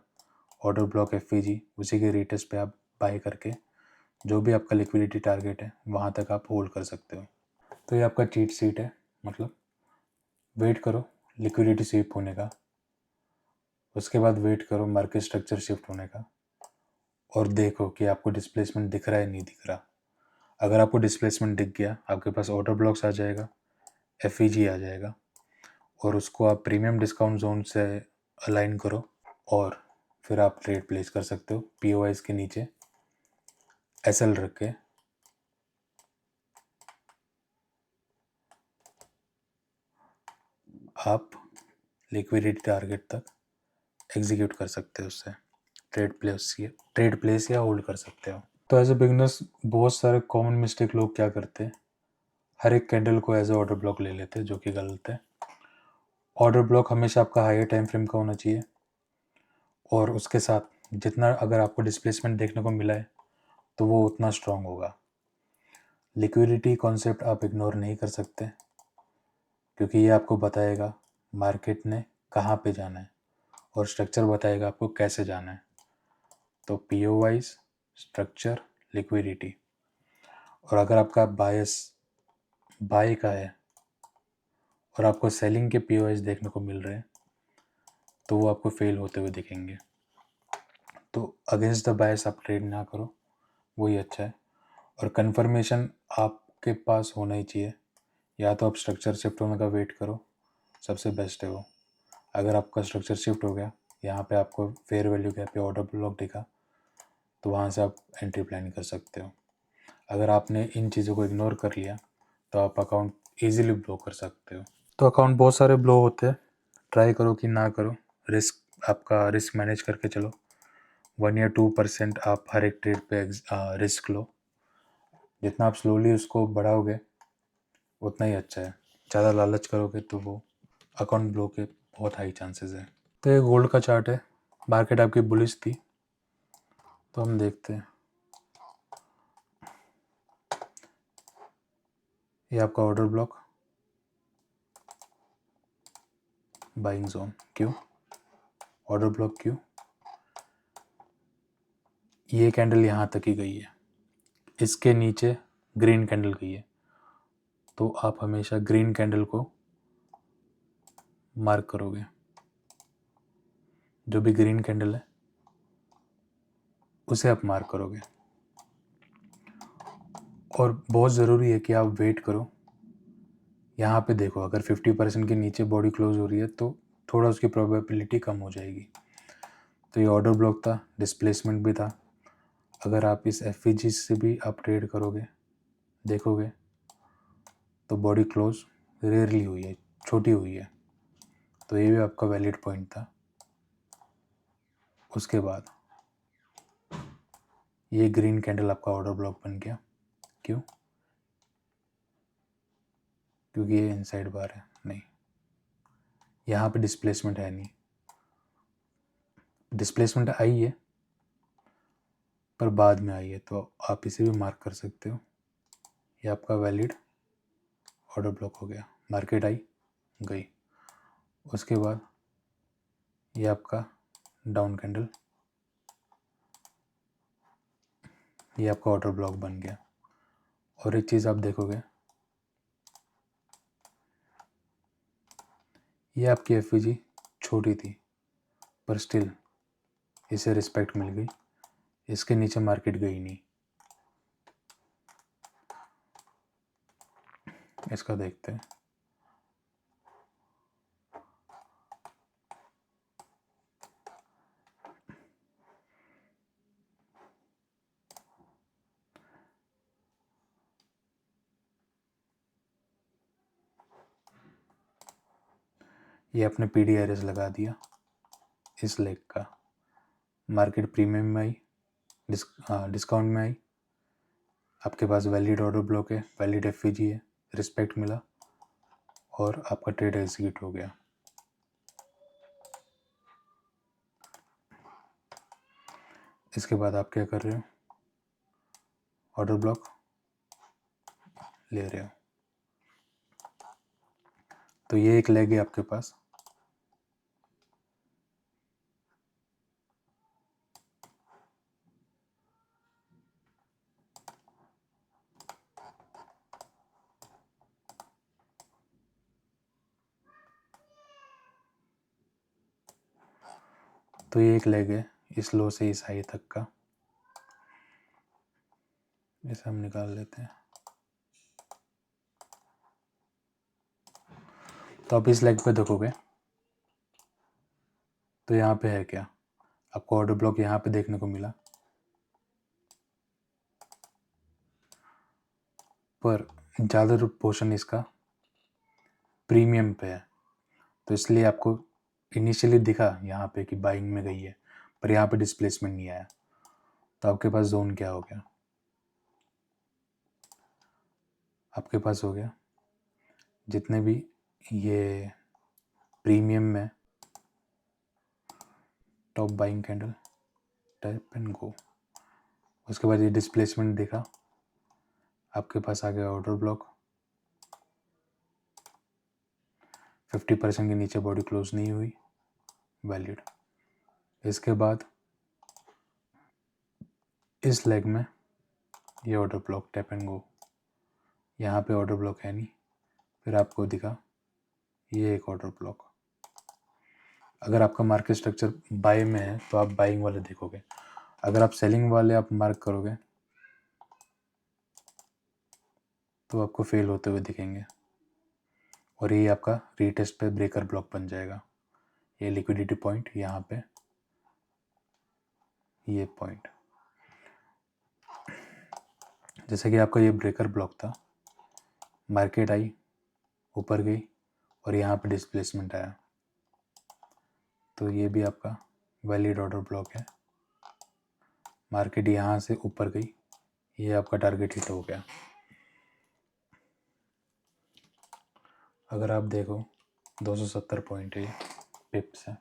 ऑर्डर ब्लॉक एफवीजी उसी के रिटेस्ट पे आप बाय करके जो भी आपका लिक्विडिटी टारगेट है वहाँ तक आप होल्ड कर सकते हो। तो ये आपका चीट सीट है, मतलब वेट करो लिक्विडिटी स्वीप होने का, उसके बाद वेट करो मार्केट स्ट्रक्चर शिफ्ट होने का, और देखो कि आपको डिस्प्लेसमेंट दिख रहा है नहीं दिख रहा। अगर आपको डिस्प्लेसमेंट दिख गया आपके पास ऑर्डर ब्लॉक्स आ जाएगा, एफईजी आ जाएगा, और उसको आप प्रीमियम डिस्काउंट जोन से अलाइन करो, और फिर आप ट्रेड प्लेस कर सकते हो पीओआईज के नीचे एसएल रख के। आप लिक्विडिटी टारगेट तक एग्जीक्यूट कर सकते हो, उससे ट्रेड प्लेस या होल्ड कर सकते हो। तो एज ए बिगनर्स बहुत सारे कॉमन मिस्टेक लोग क्या करते हैं, हर एक कैंडल को एज ए ऑर्डर ब्लॉक ले लेते हैं, जो कि गलत है। ऑर्डर ब्लॉक हमेशा आपका हायर टाइम फ्रेम का होना चाहिए, और उसके साथ जितना अगर आपको डिस्प्लेसमेंट देखने को मिला है तो वो उतना स्ट्रांग होगा। लिक्विडिटी कॉन्सेप्ट आप इग्नोर नहीं कर सकते, क्योंकि ये आपको बताएगा मार्केट ने कहाँ पे जाना है, और स्ट्रक्चर बताएगा आपको कैसे जाना है। तो पीओवाइज, स्ट्रक्चर, लिक्विडिटी, और अगर आपका बायस बाय का है और आपको सेलिंग के पीओवाइज देखने को मिल रहे हैं तो वो आपको फेल होते हुए दिखेंगे। तो अगेंस्ट द बायस आप ट्रेड ना करो, वही अच्छा है। और कंफर्मेशन आपके पास होना ही चाहिए, या तो आप स्ट्रक्चर शिफ्ट होने का वेट करो, सबसे बेस्ट है वो। अगर आपका स्ट्रक्चर शिफ्ट हो गया, यहाँ पे आपको फेयर वैल्यू गैप पे ऑर्डर ब्लॉक दिखा, तो वहाँ से आप एंट्री प्लान कर सकते हो। अगर आपने इन चीज़ों को इग्नोर कर लिया तो आप अकाउंट ईजिली ब्लो कर सकते हो। तो अकाउंट बहुत सारे ब्लो होते हैं, ट्राई करो कि ना करो। आपका रिस्क मैनेज करके चलो, 1 या 2% आप हर एक ट्रेड पे रिस्क लो। जितना आप स्लोली उसको बढ़ाओगे उतना ही अच्छा है। ज़्यादा लालच करोगे तो वो अकाउंट ब्लो के बहुत हाई चांसेस है। तो ये गोल्ड का चार्ट है, मार्केट आपकी बुलिश थी, तो हम देखते हैं। ये आपका ऑर्डर ब्लॉक, बाइंग जोन, क्यों ऑर्डर ब्लॉक, क्यों ये कैंडल यहाँ तक ही गई है, इसके नीचे ग्रीन कैंडल गई है, तो आप हमेशा ग्रीन कैंडल को मार्क करोगे। जो भी ग्रीन कैंडल है उसे आप मार्क करोगे, और बहुत ज़रूरी है कि आप वेट करो। यहाँ पे देखो, अगर 50% के नीचे बॉडी क्लोज हो रही है तो थोड़ा उसकी प्रोबेबिलिटी कम हो जाएगी। तो ये ऑर्डर ब्लॉक था, डिस्प्लेसमेंट भी था। अगर आप इस एफईजी से भी आप ट्रेड करोगे, देखोगे तो बॉडी क्लोज रेयरली हुई है, छोटी हुई है, तो ये भी आपका वैलिड पॉइंट था। उसके बाद ये ग्रीन कैंडल आपका ऑर्डर ब्लॉक बन गया, क्यों? क्योंकि ये इनसाइड बार है, नहीं, यहाँ पे डिस्प्लेसमेंट है नहीं। डिस्प्लेसमेंट आई है पर बाद में आई है, तो आप इसे भी मार्क कर सकते हो। ये आपका वैलिड ऑर्डर ब्लॉक हो गया। मार्केट आई, गई। उसके बाद ये आपका डाउन कैंडल, ये आपका ऑर्डर ब्लॉक बन गया। और एक चीज़ आप देखोगे, ये आपकी एफवीजी छोटी थी पर स्टिल इसे रिस्पेक्ट मिल गई, इसके नीचे मार्केट गई नहीं। इसका देखते हैं। ये आपने PDRS लगा दिया इस लेग का, मार्केट प्रीमियम में आई, डिस्काउंट में आई, आपके पास वैलिड ऑर्डर ब्लॉक है, वैलिड एफवीजी है, रिस्पेक्ट मिला और आपका ट्रेड एग्जीक्यूट हो गया। इसके बाद आप क्या कर रहे हो, ऑर्डर ब्लॉक ले रहे हो। तो ये एक लेग है आपके पास। तो ये एक लेग है इस लो से इस हाई तक का, इसे हम निकाल लेते हैं। तो आप इस लेग पे देखोगे तो यहाँ पे है क्या, आपको ऑर्डर ब्लॉक यहाँ पे देखने को मिला, पर ज़्यादा पोर्शन इसका प्रीमियम पे है, तो इसलिए आपको इनिशियली दिखा यहाँ पे कि बाइंग में गई है, पर यहाँ पे डिस्प्लेसमेंट नहीं आया। तो आपके पास जोन क्या हो गया, आपके पास हो गया जितने भी ये प्रीमियम में top buying candle, tap and go. उसके बाद ये डिस्प्लेसमेंट देखा, आपके पास आ गया ऑर्डर ब्लॉक, 50% के नीचे बॉडी क्लोज नहीं हुई, वैलिड। इसके बाद इस लेग में ये order block tap and go, यहाँ पे ऑर्डर ब्लॉक है नहीं, फिर आपको दिखा ये एक ऑर्डर ब्लॉक। अगर आपका मार्केट स्ट्रक्चर बाय में है तो आप बाइंग वाले देखोगे, अगर आप सेलिंग वाले आप मार्क करोगे तो आपको फेल होते हुए दिखेंगे, और ये आपका रीटेस्ट पे ब्रेकर ब्लॉक बन जाएगा। ये लिक्विडिटी पॉइंट, यहाँ पे ये पॉइंट, जैसे कि आपका ये ब्रेकर ब्लॉक था, मार्केट आई, ऊपर गई और यहाँ पे डिस्प्लेसमेंट आया, तो ये भी आपका वैलिड ऑर्डर ब्लॉक है। मार्केट यहाँ से ऊपर गई, ये आपका टारगेट हिट हो गया। अगर आप देखो 270 पॉइंट है, पिप्स है।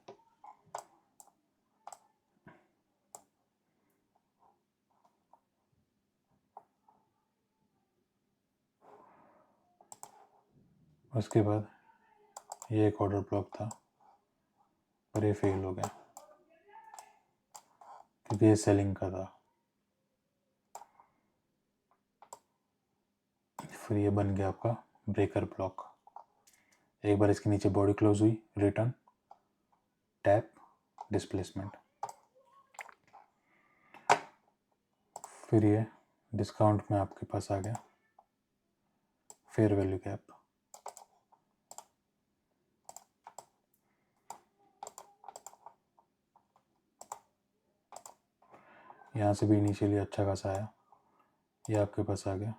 उसके बाद ये एक ऑर्डर ब्लॉक था पर ये फेल हो गया क्योंकि ये सेलिंग का था। फिर ये बन गया आपका ब्रेकर ब्लॉक। एक बार इसके नीचे बॉडी क्लोज हुई, रिटर्न, टैप, डिस्प्लेसमेंट, फिर ये डिस्काउंट में आपके पास आ गया, फेयर वैल्यू गैप, यहाँ से भी इनिशियली अच्छा खासा आया, ये आपके पास आ गया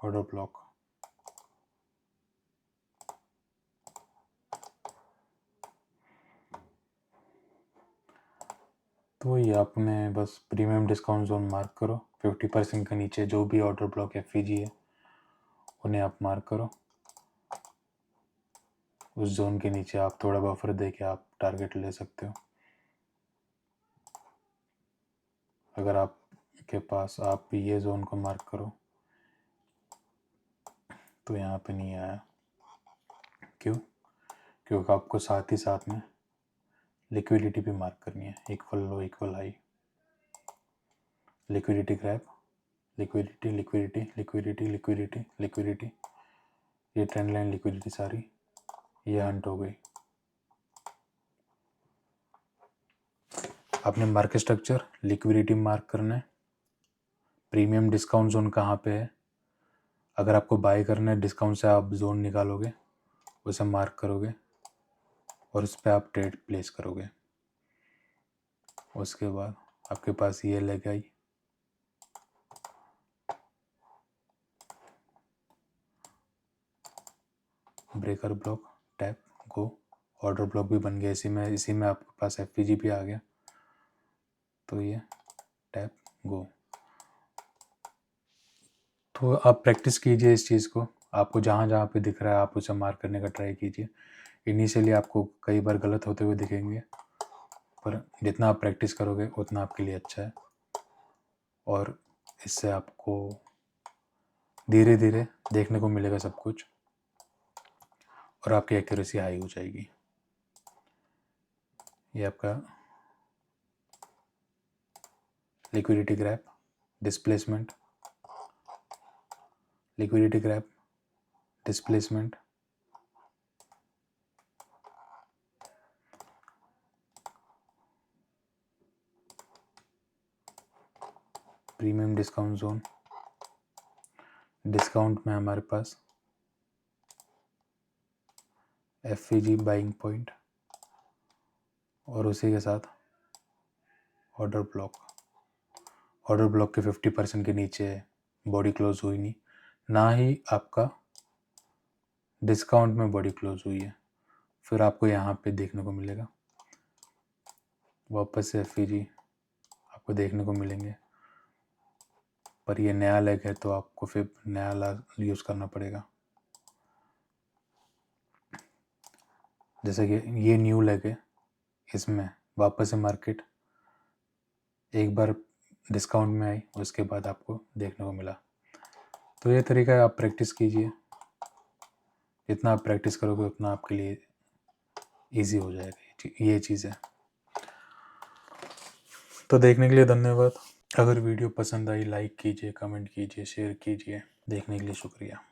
ऑर्डर ब्लॉक। तो ये आपने बस प्रीमियम डिस्काउंट जोन मार्क करो, 50% के नीचे जो भी ऑर्डर ब्लॉक एफवीजी है उन्हें आप मार्क करो, उस जोन के नीचे आप थोड़ा बफर दे के आप टारगेट ले सकते हो। अगर आपके पास आप ये जोन को मार्क करो तो यहाँ पे नहीं आया, क्यों, क्योंकि आपको साथ ही साथ में लिक्विडिटी भी मार्क करनी है, equal low equal high, liquidity grab, liquidity liquidity liquidity liquidity liquidity, ये ट्रेंड लाइन लिक्विडिटी सारी ये हंट हो गई। आपने मार्केट स्ट्रक्चर लिक्विडिटी मार्क करना है, प्रीमियम डिस्काउंट जोन कहाँ पे है, अगर आपको बाय करना है डिस्काउंट से आप जोन निकालोगे, उसे मार्क करोगे और उस पर आप ट्रेड प्लेस करोगे। उसके बाद आपके पास ये leg I, breaker block, tap go, order block भी बन गया इसी में आपके पास एफपीजी भी आ गया, तो ये टैप गो। तो आप प्रैक्टिस कीजिए इस चीज़ को, आपको जहाँ जहाँ पे दिख रहा है आप उसे मार्क करने का ट्राई कीजिए। इनिशियली आपको कई बार गलत होते हुए दिखेंगे, पर जितना आप प्रैक्टिस करोगे उतना आपके लिए अच्छा है, और इससे आपको धीरे धीरे देखने को मिलेगा सब कुछ और आपकी एक्यूरेसी हाई हो जाएगी। ये आपका liquidity grab, displacement, liquidity grab, displacement, premium discount zone, discount में हमारे पास एफईजी बाइंग पॉइंट और उसी के साथ ऑर्डर ब्लॉक। ऑर्डर ब्लॉक के 50% के नीचे बॉडी क्लोज हुई नहीं, ना ही आपका डिस्काउंट में बॉडी क्लोज हुई है, फिर आपको यहाँ पे देखने को मिलेगा वापस से एफईजी आपको देखने को मिलेंगे, पर ये नया लेग है तो आपको फिर नया यूज़ करना पड़ेगा। जैसे कि ये न्यू लेग है, इसमें वापस से मार्केट एक बार डिस्काउंट में आई, उसके बाद आपको देखने को मिला। तो ये तरीका है, आप प्रैक्टिस कीजिए, जितना आप प्रैक्टिस करोगे उतना आपके लिए इजी हो जाएगा ये चीज़ है। तो देखने के लिए धन्यवाद। अगर वीडियो पसंद आई लाइक कीजिए, कमेंट कीजिए, शेयर कीजिए। देखने के लिए शुक्रिया।